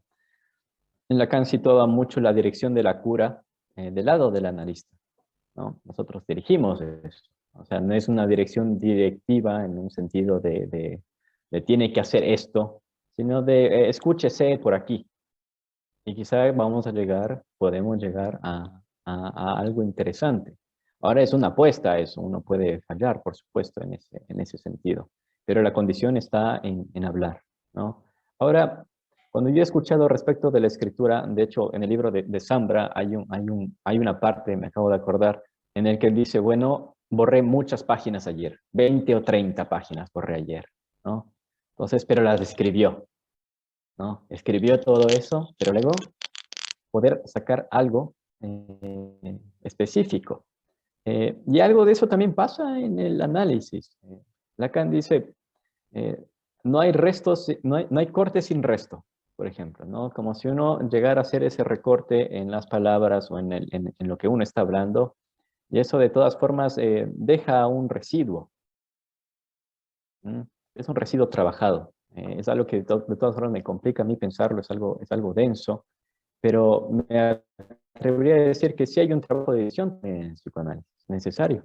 en Lacan situaba mucho la dirección de la cura del lado del analista, ¿no? Nosotros dirigimos eso. O sea, no es una dirección directiva en un sentido de tiene que hacer esto, sino de escúchese por aquí. Y quizá podemos llegar a algo interesante. Ahora es una apuesta eso, uno puede fallar, por supuesto, en ese sentido. Pero la condición está en hablar, ¿no? Ahora, cuando yo he escuchado respecto de la escritura, de hecho, en el libro de Zambra hay una parte, me acabo de acordar, en el que él dice, bueno, borré muchas páginas ayer, 20 o 30 páginas borré ayer, ¿no? Entonces, pero las escribió, ¿no? Escribió todo eso, pero luego poder sacar algo específico. Y algo de eso también pasa en el análisis. Lacan dice, eh, no hay restos, no hay corte sin resto, por ejemplo, ¿no? Como si uno llegara a hacer ese recorte en las palabras o en lo que uno está hablando, y eso de todas formas deja un residuo. ¿Mm? Es un residuo trabajado. Es algo que de todas formas me complica a mí pensarlo, es algo denso, pero me atrevería a decir que sí hay un trabajo de edición en psicoanálisis necesario,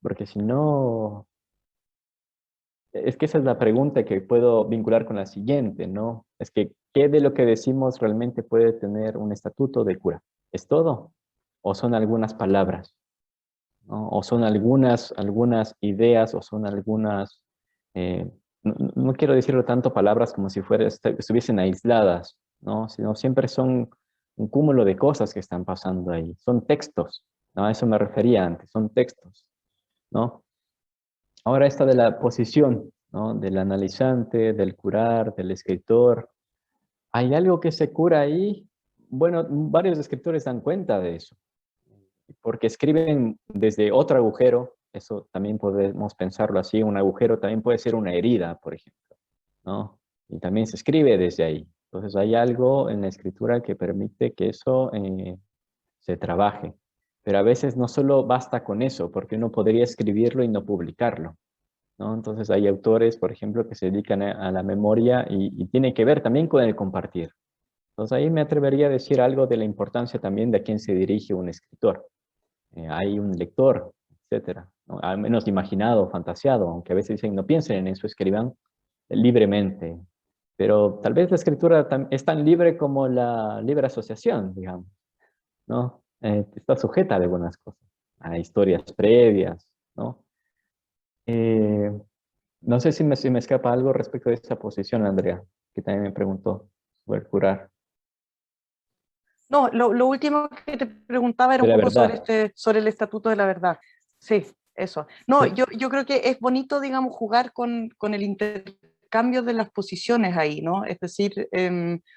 porque si no, es que esa es la pregunta que puedo vincular con la siguiente, ¿no? Es que, ¿qué de lo que decimos realmente puede tener un estatuto de cura? ¿Es todo? ¿O son algunas palabras? ¿No? ¿O son algunas ideas? ¿O son algunas, no quiero decirlo tanto palabras como si estuviesen aisladas, ¿no? Sino siempre son un cúmulo de cosas que están pasando ahí. Son textos, ¿no? A eso me refería antes, son textos, ¿no? Ahora esta de la posición, ¿no? Del analizante, del curar, del escritor. ¿Hay algo que se cura ahí? Bueno, varios escritores dan cuenta de eso, porque escriben desde otro agujero, eso también podemos pensarlo así, un agujero también puede ser una herida, por ejemplo, ¿no? Y también se escribe desde ahí. Entonces hay algo en la escritura que permite que eso se trabaje. Pero a veces no solo basta con eso, porque uno podría escribirlo y no publicarlo, ¿no? Entonces hay autores, por ejemplo, que se dedican a la memoria y tiene que ver también con el compartir. Entonces ahí me atrevería a decir algo de la importancia también de a quién se dirige un escritor. Hay un lector, etcétera, ¿no? Al menos imaginado, fantaseado, aunque a veces dicen no piensen en eso, escriban libremente. Pero tal vez la escritura es tan libre como la libre asociación, digamos, ¿no? Está sujeta a algunas cosas, a historias previas, ¿no? Eh, no sé si me escapa algo respecto de esa posición, Andrea, que también me preguntó sobre el curar. No, lo último que te preguntaba era De un la poco sobre, verdad. sobre el Estatuto de la Verdad. Sí, eso. No, Sí, yo creo que es bonito, digamos, jugar con el intercambio de las posiciones ahí, ¿no? Es decir,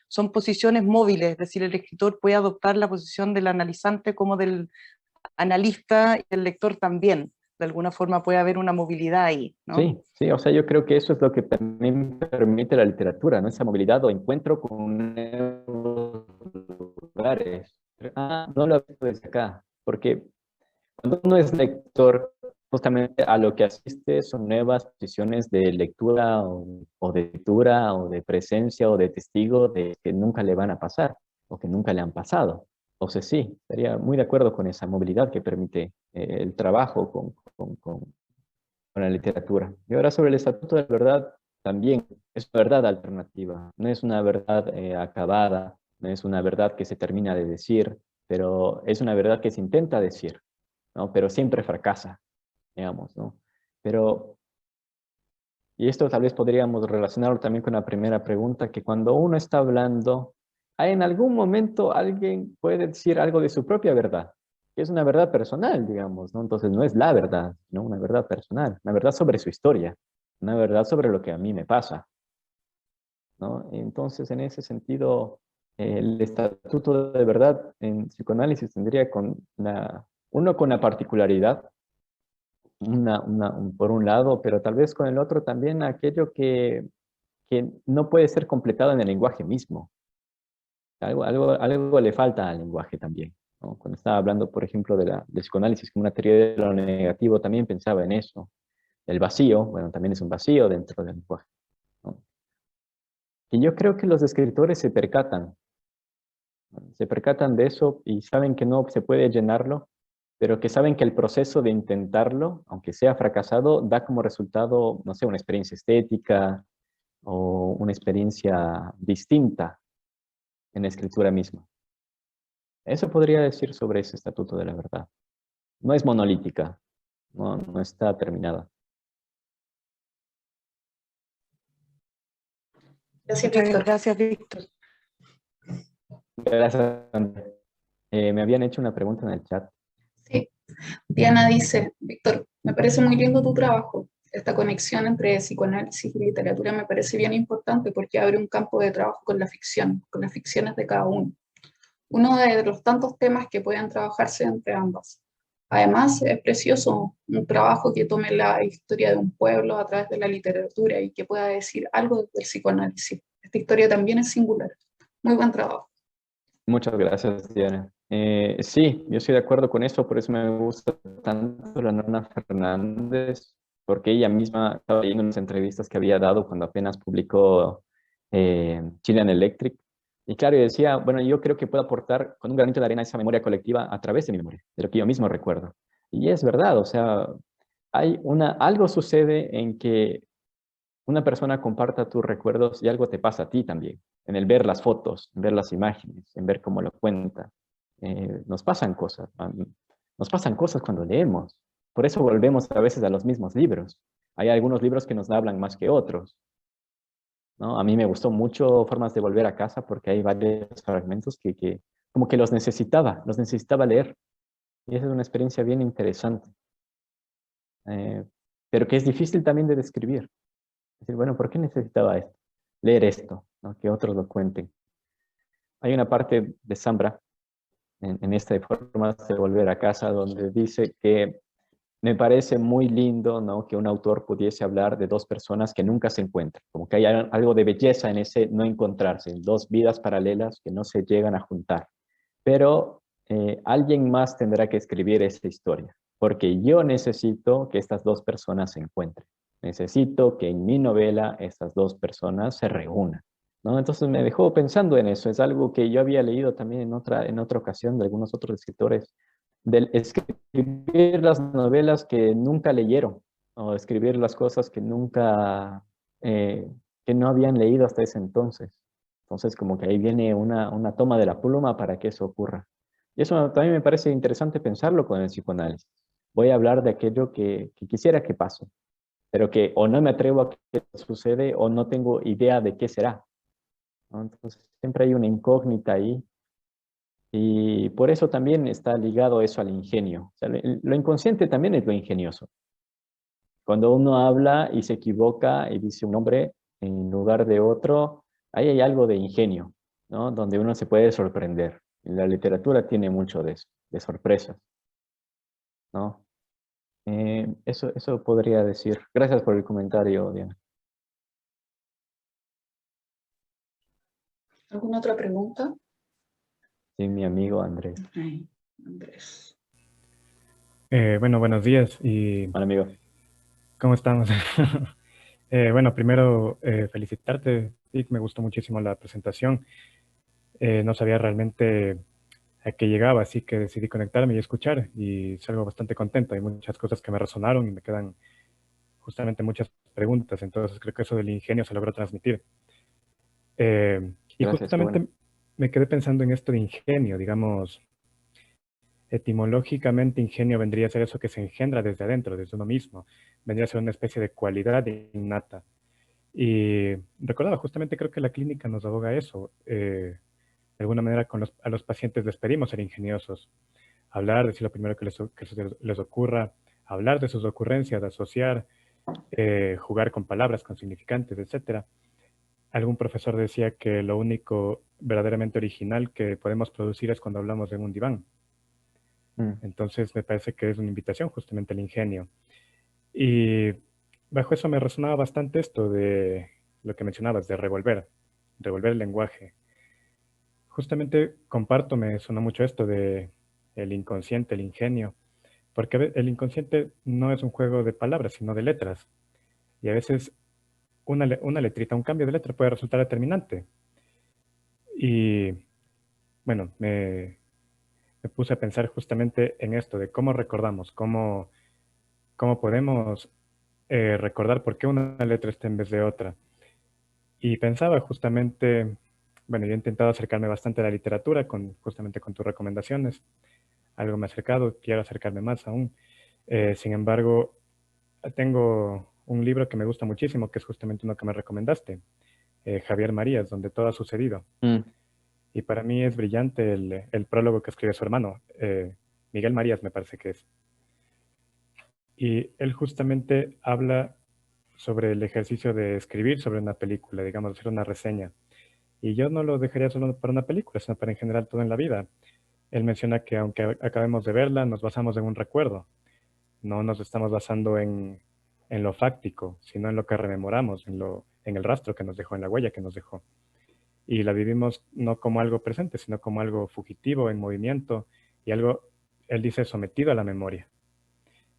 son posiciones móviles, es decir, el escritor puede adoptar la posición del analizante como del analista y el lector también. De alguna forma puede haber una movilidad ahí, ¿no? sí, sí, o sea, yo creo que eso es lo que también permite la literatura, ¿no? Esa movilidad o encuentro con nuevos lugares. Ah, no lo he visto desde acá, porque cuando uno es lector, justamente a lo que asiste son nuevas posiciones de lectura o de lectura o de presencia o de testigo de que nunca le van a pasar o que nunca le han pasado. Entonces sí, estaría muy de acuerdo con esa movilidad que permite el trabajo con la literatura. Y ahora sobre el Estatuto de la Verdad, también es una verdad alternativa, no es una verdad acabada, no es una verdad que se termina de decir, pero es una verdad que se intenta decir, ¿no? Pero siempre fracasa, digamos, ¿no? Pero, y esto tal vez podríamos relacionarlo también con la primera pregunta, que cuando uno está hablando, hay en algún momento alguien puede decir algo de su propia verdad, que es una verdad personal, digamos, ¿no? Entonces no es la verdad, ¿no? Una verdad personal, una verdad sobre su historia, una verdad sobre lo que a mí me pasa, ¿no? Entonces, en ese sentido, el estatuto de verdad en psicoanálisis tendría uno con la particularidad por un lado, pero tal vez con el otro también aquello que no puede ser completado en el lenguaje mismo. Algo le falta al lenguaje también, ¿no? Cuando estaba hablando, por ejemplo, del psicoanálisis como una teoría de lo negativo, también pensaba en eso. El vacío, bueno, también es un vacío dentro del lenguaje, ¿no? Y yo creo que los escritores se percatan de eso y saben que no se puede llenarlo, pero que saben que el proceso de intentarlo, aunque sea fracasado, da como resultado, no sé, una experiencia estética o una experiencia distinta en la escritura misma. Eso podría decir sobre ese estatuto de la verdad. No es monolítica, no está terminada. Gracias, Muchas Víctor. gracias, Víctor. Gracias, André. Me habían hecho una pregunta en el chat. Sí, Diana dice, Víctor, me parece muy lindo tu trabajo. Esta conexión entre psicoanálisis y literatura me parece bien importante porque abre un campo de trabajo con la ficción, con las ficciones de cada uno. Uno de los tantos temas que pueden trabajarse entre ambas. Además, es precioso un trabajo que tome la historia de un pueblo a través de la literatura y que pueda decir algo del psicoanálisis. Esta historia también es singular. Muy buen trabajo. Muchas gracias, Diana. Sí, yo estoy de acuerdo con eso, por eso me gusta tanto la Nona Fernández, porque ella misma estaba leyendo unas entrevistas que había dado cuando apenas publicó Chilean Electric. Y claro, yo decía, bueno, yo creo que puedo aportar con un granito de arena esa memoria colectiva a través de mi memoria, de lo que yo mismo recuerdo. Y es verdad, o sea, algo sucede en que una persona comparta tus recuerdos y algo te pasa a ti también, en el ver las fotos, en ver las imágenes, en ver cómo lo cuenta. Nos pasan cosas, nos pasan cosas cuando leemos. Por eso volvemos a veces a los mismos libros. Hay algunos libros que nos hablan más que otros, ¿no? A mí me gustó mucho Formas de volver a casa porque hay varios fragmentos que como que los necesitaba leer. Y esa es una experiencia bien interesante, eh, pero que es difícil también de describir. Decir, bueno, ¿por qué necesitaba esto? Leer esto, ¿no? Que otros lo cuenten. Hay una parte de Zambra en esta de Formas de volver a casa donde dice que me parece muy lindo, ¿no? Que un autor pudiese hablar de dos personas que nunca se encuentran, como que hay algo de belleza en ese no encontrarse, en dos vidas paralelas que no se llegan a juntar. Pero alguien más tendrá que escribir esta historia, porque yo necesito que estas dos personas se encuentren. Necesito que en mi novela estas dos personas se reúnan, ¿no? Entonces me dejó pensando en eso. Es algo que yo había leído también en otra ocasión de algunos otros escritores, del escribir las novelas que nunca leyeron, o escribir las cosas que nunca, que no habían leído hasta ese entonces. Entonces, como que ahí viene una toma de la pluma para que eso ocurra. Y eso también me parece interesante pensarlo con el psicoanálisis. Voy a hablar de aquello que quisiera que pase, pero que o no me atrevo a que sucede o no tengo idea de qué será, ¿no? Entonces, siempre hay una incógnita ahí y por eso también está ligado eso al ingenio. O sea, lo inconsciente también es lo ingenioso. Cuando uno habla y se equivoca y dice un nombre en lugar de otro, ahí hay algo de ingenio, ¿no? Donde uno se puede sorprender. Y la literatura tiene mucho de eso, de sorpresas, ¿no? Eso podría decir. Gracias por el comentario, Diana. ¿Alguna otra pregunta? Sí, mi amigo Andrés. Ay, Andrés. Bueno, buenos días y Hola, amigo. ¿cómo estamos? Bueno, primero felicitarte, sí, me gustó muchísimo la presentación. No sabía realmente a qué llegaba, así que decidí conectarme y escuchar y salgo bastante contento. Hay muchas cosas que me resonaron y me quedan justamente muchas preguntas, entonces creo que eso del ingenio se logró transmitir. Y Gracias, qué bueno. justamente me quedé pensando en esto de ingenio, digamos. Etimológicamente, ingenio vendría a ser eso que se engendra desde adentro, desde uno mismo. Vendría a ser una especie de cualidad innata. Y recordaba, justamente creo que la clínica nos aboga eso. De alguna manera a los pacientes les pedimos ser ingeniosos. Hablar, decir lo primero que les ocurra, hablar de sus ocurrencias, asociar, jugar con palabras, con significantes, etcétera. Algún profesor decía que lo único verdaderamente original que podemos producir es cuando hablamos en un diván. Mm, Entonces me parece que es una invitación justamente al ingenio. Y bajo eso me resonaba bastante esto de lo que mencionabas, de revolver el lenguaje. Justamente comparto, me suena mucho esto de el inconsciente, el ingenio, porque el inconsciente no es un juego de palabras, sino de letras. Y a veces una letrita, un cambio de letra puede resultar determinante. Y bueno, me puse a pensar justamente en esto, de cómo recordamos, cómo podemos recordar por qué una letra está en vez de otra. Y pensaba justamente, bueno, yo he intentado acercarme bastante a la literatura, justamente con tus recomendaciones, algo me ha acercado, quiero acercarme más aún. Sin embargo, tengo un libro que me gusta muchísimo, que es justamente uno que me recomendaste, Javier Marías, donde todo ha sucedido. mm, Y para mí es brillante el prólogo que escribe su hermano, Miguel Marías me parece que es. Y él justamente habla sobre el ejercicio de escribir sobre una película, digamos, hacer una reseña. Y yo no lo dejaría solo para una película, sino para en general todo en la vida. Él menciona que aunque acabemos de verla, nos basamos en un recuerdo. No nos estamos basando en lo fáctico, sino en lo que rememoramos, en el rastro que nos dejó, en la huella que nos dejó. Y la vivimos no como algo presente, sino como algo fugitivo, en movimiento, y algo, él dice, sometido a la memoria.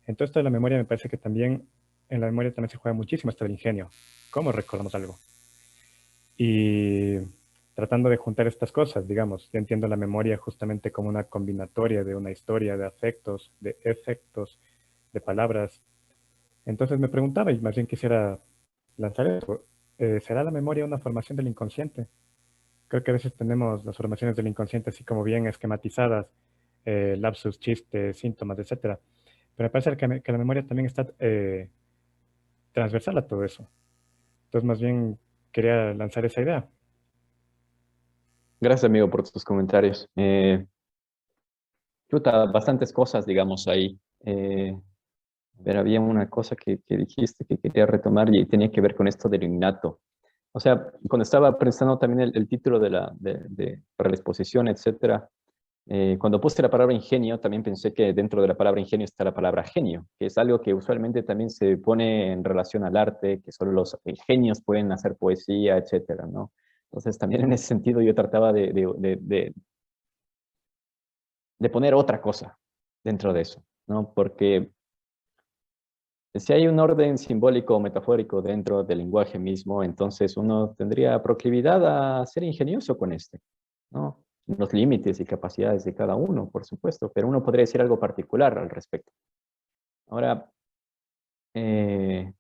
Entonces, esto de la memoria me parece que también, en la memoria también se juega muchísimo esto del ingenio. ¿Cómo recordamos algo? Y tratando de juntar estas cosas, digamos, yo entiendo la memoria justamente como una combinatoria de una historia, de afectos, de efectos, de palabras. Entonces me preguntaba, y más bien quisiera lanzar eso, ¿será la memoria una formación del inconsciente? Creo que a veces tenemos las formaciones del inconsciente así como bien esquematizadas, lapsus, chistes, síntomas, etcétera. Pero me parece que la memoria también está transversal a todo eso. Entonces, más bien quería lanzar esa idea. Gracias, amigo, por tus comentarios. Chuta, bastantes cosas, digamos, ahí. Pero había una cosa que dijiste que quería retomar y tenía que ver con esto del innato. O sea, cuando estaba presentando también el título para la exposición, etcétera, cuando puse la palabra ingenio, también pensé que dentro de la palabra ingenio está la palabra genio, que es algo que usualmente también se pone en relación al arte, que solo los genios pueden hacer poesía, etcétera, ¿no? Entonces, también en ese sentido yo trataba de poner otra cosa dentro de eso, ¿no? Porque si hay un orden simbólico o metafórico dentro del lenguaje mismo, entonces uno tendría proclividad a ser ingenioso con este, ¿no? Los límites y capacidades de cada uno, por supuesto, pero uno podría decir algo particular al respecto. Ahora, eh,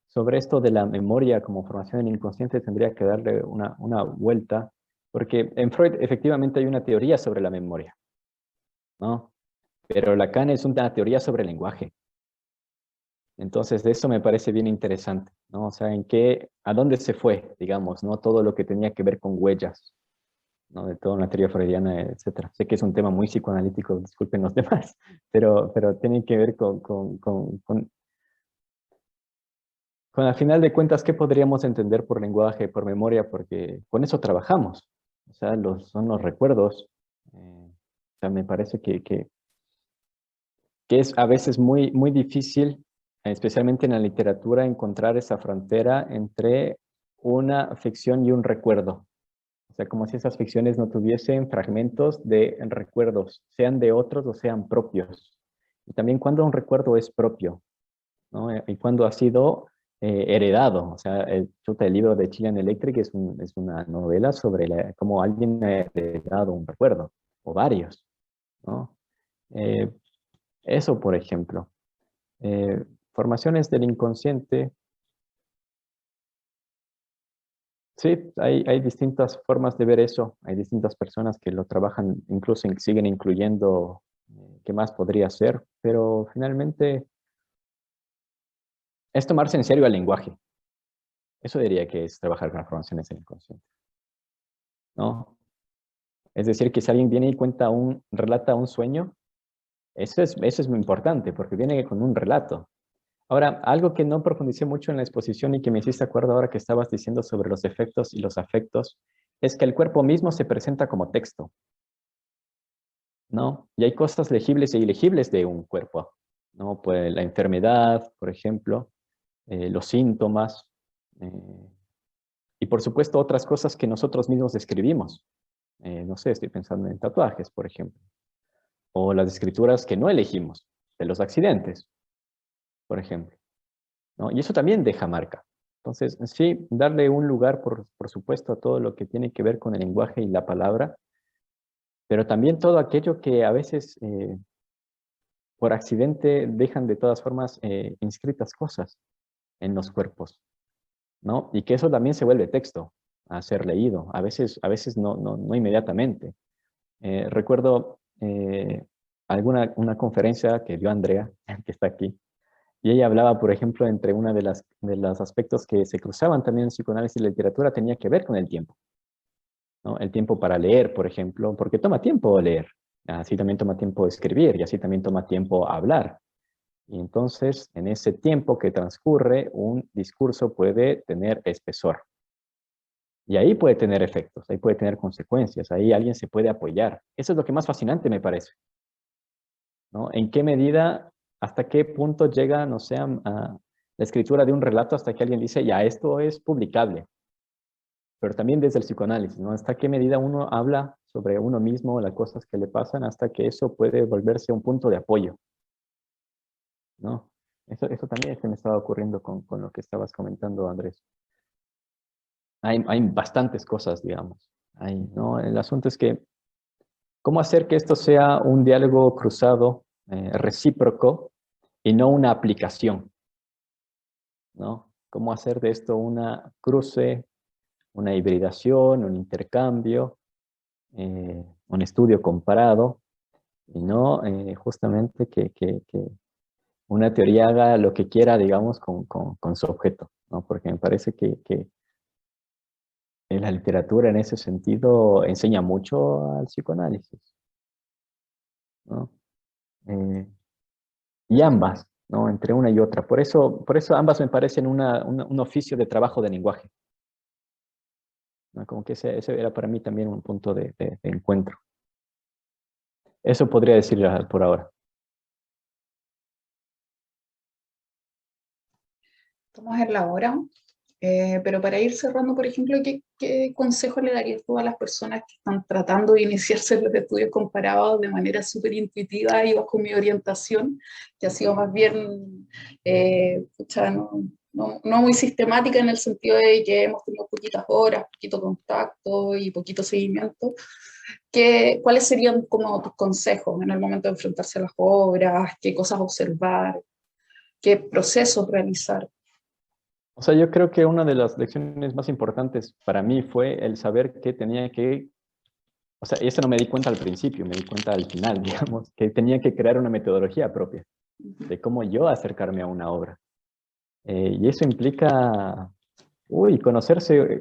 sobre esto de la memoria como formación del inconsciente, tendría que darle una vuelta, porque en Freud efectivamente hay una teoría sobre la memoria, ¿no? Pero Lacan es una teoría sobre el lenguaje. Entonces, de eso me parece bien interesante, ¿no? O sea, a dónde se fue, digamos, ¿no? Todo lo que tenía que ver con huellas, ¿no? De toda la teoría freudiana, etcétera. Sé que es un tema muy psicoanalítico, disculpen los demás, pero tiene que ver con, al final de cuentas, ¿qué podríamos entender por lenguaje, por memoria? Porque con eso trabajamos. O sea, son los recuerdos. O sea, me parece que es a veces muy, muy difícil, especialmente en la literatura, encontrar esa frontera entre una ficción y un recuerdo. O sea, como si esas ficciones no tuviesen fragmentos de recuerdos, sean de otros o sean propios. Y también cuando un recuerdo es propio, ¿no? Y cuando ha sido heredado. O sea, el libro de Chilean Electric es una novela sobre cómo alguien ha heredado un recuerdo, o varios, ¿no? Eh, Eso, por ejemplo. Formaciones del inconsciente. Sí, hay distintas formas de ver eso. Hay distintas personas que lo trabajan, incluso siguen incluyendo qué más podría ser, pero finalmente es tomarse en serio el lenguaje. Eso diría que es trabajar con las formaciones del inconsciente, ¿no? Es decir, que si alguien viene y relata un sueño, eso es muy importante, porque viene con un relato. Ahora, algo que no profundicé mucho en la exposición y que me hiciste acuerdo ahora que estabas diciendo sobre los efectos y los afectos, es que el cuerpo mismo se presenta como texto, ¿no? Y hay cosas legibles e ilegibles de un cuerpo, ¿no? Pues la enfermedad, por ejemplo, los síntomas, eh, y por supuesto otras cosas que nosotros mismos describimos. No sé, estoy pensando en tatuajes, por ejemplo, o las escrituras que no elegimos, de los accidentes, por ejemplo, ¿no? Y eso también deja marca. Entonces, sí, darle un lugar, por supuesto, a todo lo que tiene que ver con el lenguaje y la palabra, pero también todo aquello que a veces por accidente dejan de todas formas inscritas cosas en los cuerpos, ¿no? Y que eso también se vuelve texto a ser leído, a veces no inmediatamente. Recuerdo una conferencia que dio Andrea, que está aquí, y ella hablaba, por ejemplo, entre una de los aspectos que se cruzaban también en psicoanálisis y literatura tenía que ver con el tiempo, ¿no? El tiempo para leer, por ejemplo, porque toma tiempo leer, así también toma tiempo escribir y así también toma tiempo hablar. Y entonces, en ese tiempo que transcurre, un discurso puede tener espesor. Y ahí puede tener efectos, ahí puede tener consecuencias, ahí alguien se puede apoyar. Eso es lo que más fascinante me parece, ¿no? ¿En qué medida, hasta qué punto llega, no sé, a la escritura de un relato hasta que alguien dice, ya, esto es publicable? Pero también desde el psicoanálisis, ¿no? ¿Hasta qué medida uno habla sobre uno mismo, las cosas que le pasan, hasta que eso puede volverse un punto de apoyo, ¿no? Eso también se me estaba ocurriendo con lo que estabas comentando, Andrés. Hay bastantes cosas, digamos. ¿No? El asunto es que, ¿cómo hacer que esto sea un diálogo cruzado, recíproco, y no una aplicación? ¿No? ¿Cómo hacer de esto una cruce, una hibridación, un intercambio, un estudio comparado, y no justamente que una teoría haga lo que quiera, digamos, con su objeto, ¿no? Porque me parece que la literatura en ese sentido enseña mucho al psicoanálisis, ¿no? Eh, y ambas, ¿no? Entre una y otra. Por eso ambas me parecen un oficio de trabajo de lenguaje, ¿no? Como que ese era para mí también un punto de encuentro. Eso podría decir por ahora. Estamos en la hora, pero para ir cerrando, por ejemplo, ¿qué consejo le darías tú a las personas que están tratando de iniciarse en los estudios comparados de manera súper intuitiva y bajo mi orientación, que ha sido más bien, pucha, no muy sistemática en el sentido de que hemos tenido poquitas horas, poquito contacto y poquito seguimiento? ¿Cuáles serían como tus consejos en el momento de enfrentarse a las obras? ¿Qué cosas observar? ¿Qué procesos realizar? O sea, yo creo que una de las lecciones más importantes para mí fue el saber que tenía que, o sea, y eso no me di cuenta al principio, me di cuenta al final, digamos, que tenía que crear una metodología propia de cómo yo acercarme a una obra. Y eso implica,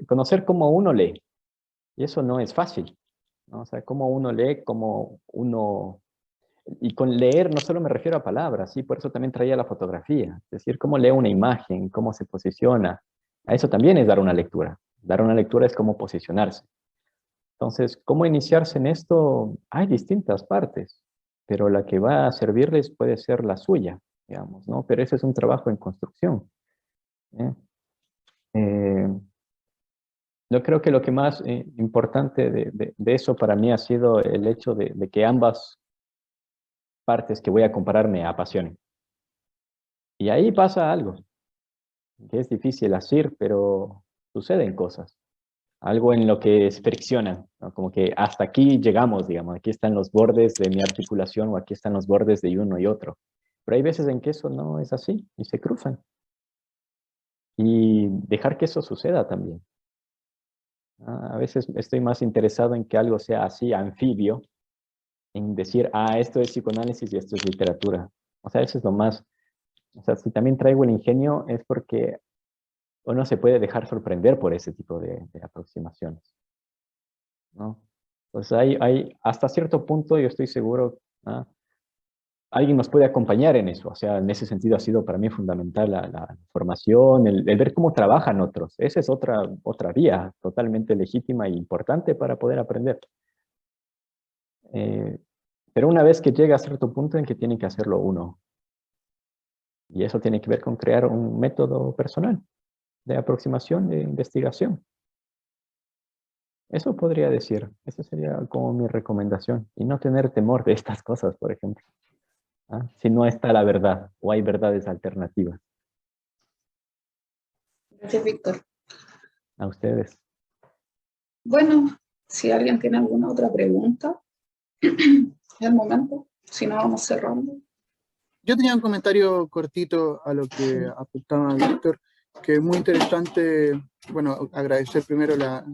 conocer cómo uno lee. Y eso no es fácil, ¿no? O sea, cómo uno lee, cómo uno... Y con leer no solo me refiero a palabras, ¿sí? Por eso también traía la fotografía. Es decir, cómo lee una imagen, cómo se posiciona. A eso también es dar una lectura. Dar una lectura es cómo posicionarse. Entonces, ¿cómo iniciarse en esto? Hay distintas partes, pero la que va a servirles puede ser la suya, digamos, ¿no? Pero ese es un trabajo en construcción, ¿eh? Eh, yo creo que lo que más importante de eso para mí ha sido el hecho de que ambas partes que voy a comparar me apasionen. Y ahí pasa algo, que es difícil decir, pero suceden cosas. Algo en lo que se friccionan, ¿no? Como que hasta aquí llegamos, digamos, aquí están los bordes de mi articulación o aquí están los bordes de uno y otro. Pero hay veces en que eso no es así y se cruzan. Y dejar que eso suceda también. A veces estoy más interesado en que algo sea así, anfibio, en decir, esto es psicoanálisis y esto es literatura. O sea, eso es lo más... O sea, si también traigo el ingenio es porque uno se puede dejar sorprender por ese tipo de aproximaciones, ¿no? Pues hasta cierto punto yo estoy seguro, ¿no? Alguien nos puede acompañar en eso. O sea, en ese sentido ha sido para mí fundamental la formación, el ver cómo trabajan otros. Esa es otra vía totalmente legítima e importante para poder aprender. Pero una vez que llega a cierto punto en que tiene que hacerlo uno. Y eso tiene que ver con crear un método personal de aproximación, de investigación. Eso podría decir. Esa sería como mi recomendación. Y no tener temor de estas cosas, por ejemplo. Si no está la verdad o hay verdades alternativas. Gracias, Víctor. A ustedes. Bueno, si alguien tiene alguna otra pregunta, es el momento. Si no, vamos cerrando. Yo tenía un comentario cortito a lo que apuntaba Víctor, que es muy interesante. Bueno, agradecer primero la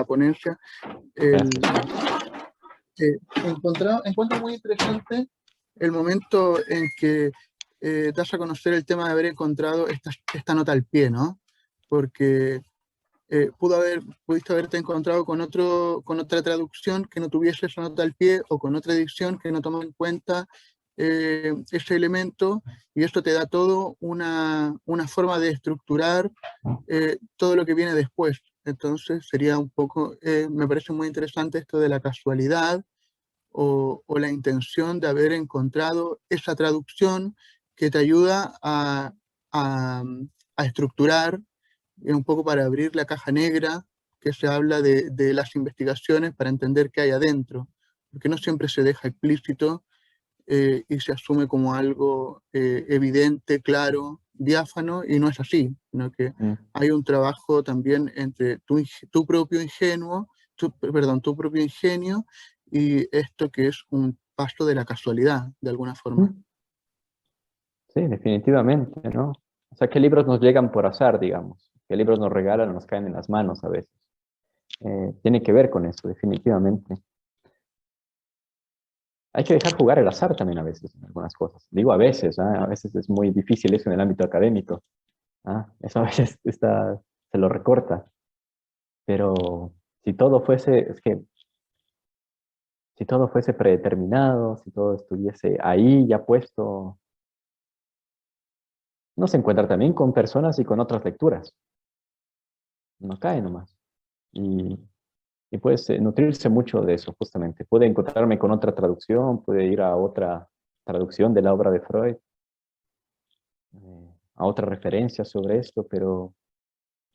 ponencia. Encuentro muy interesante el momento en que das a conocer el tema de haber encontrado esta nota al pie, ¿no? Porque pudiste haberte encontrado con otra traducción que no tuviese esa nota al pie o con otra edición que no toma en cuenta ese elemento, y esto te da todo una forma de estructurar todo lo que viene después. Entonces sería un poco, me parece muy interesante esto de la casualidad o la intención de haber encontrado esa traducción que te ayuda a estructurar, un poco para abrir la caja negra que se habla de las investigaciones para entender qué hay adentro, porque no siempre se deja explícito y se asume como algo evidente, claro, diáfano, y no es así, sino que hay un trabajo también entre tu propio tu propio ingenio y esto que es un paso de la casualidad, de alguna forma. Sí, definitivamente, ¿no? O sea, ¿qué libros nos llegan por azar, digamos? ¿Qué libros nos regalan o nos caen en las manos a veces? Tiene que ver con eso, definitivamente. Hay que dejar jugar el azar también a veces en algunas cosas. Digo a veces es muy difícil eso en el ámbito académico. Eso a veces se lo recorta. Pero si todo fuese, si todo fuese predeterminado, si todo estuviese ahí ya puesto, no se encuentra también con personas y con otras lecturas. No cae nomás. Y puede nutrirse mucho de eso, justamente. Puede encontrarme con otra traducción, puede ir a otra traducción de la obra de Freud, a otra referencia sobre esto,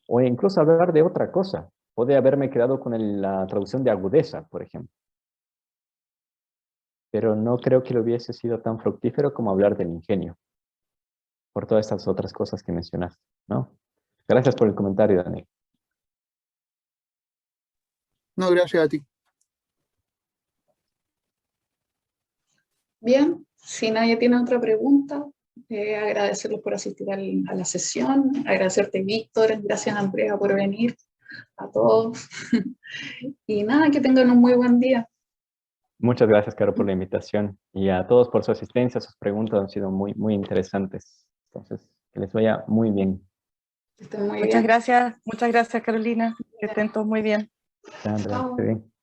o incluso hablar de otra cosa. Puede haberme quedado con la traducción de agudeza, por ejemplo. Pero no creo que lo hubiese sido tan fructífero como hablar del ingenio, por todas estas otras cosas que mencionaste, ¿no? Gracias por el comentario, Daniel. No, gracias a ti. Bien, si nadie tiene otra pregunta, agradecerles por asistir a la sesión, agradecerte, Víctor, gracias, Andrea, por venir, a todos. Y nada, que tengan un muy buen día. Muchas gracias, Caro, por la invitación y a todos por su asistencia. Sus preguntas han sido muy, muy interesantes. Entonces, que les vaya muy bien. Que estén muy Muchas bien. gracias, Carolina. Que estén todos muy bien. Sandra, esté bien.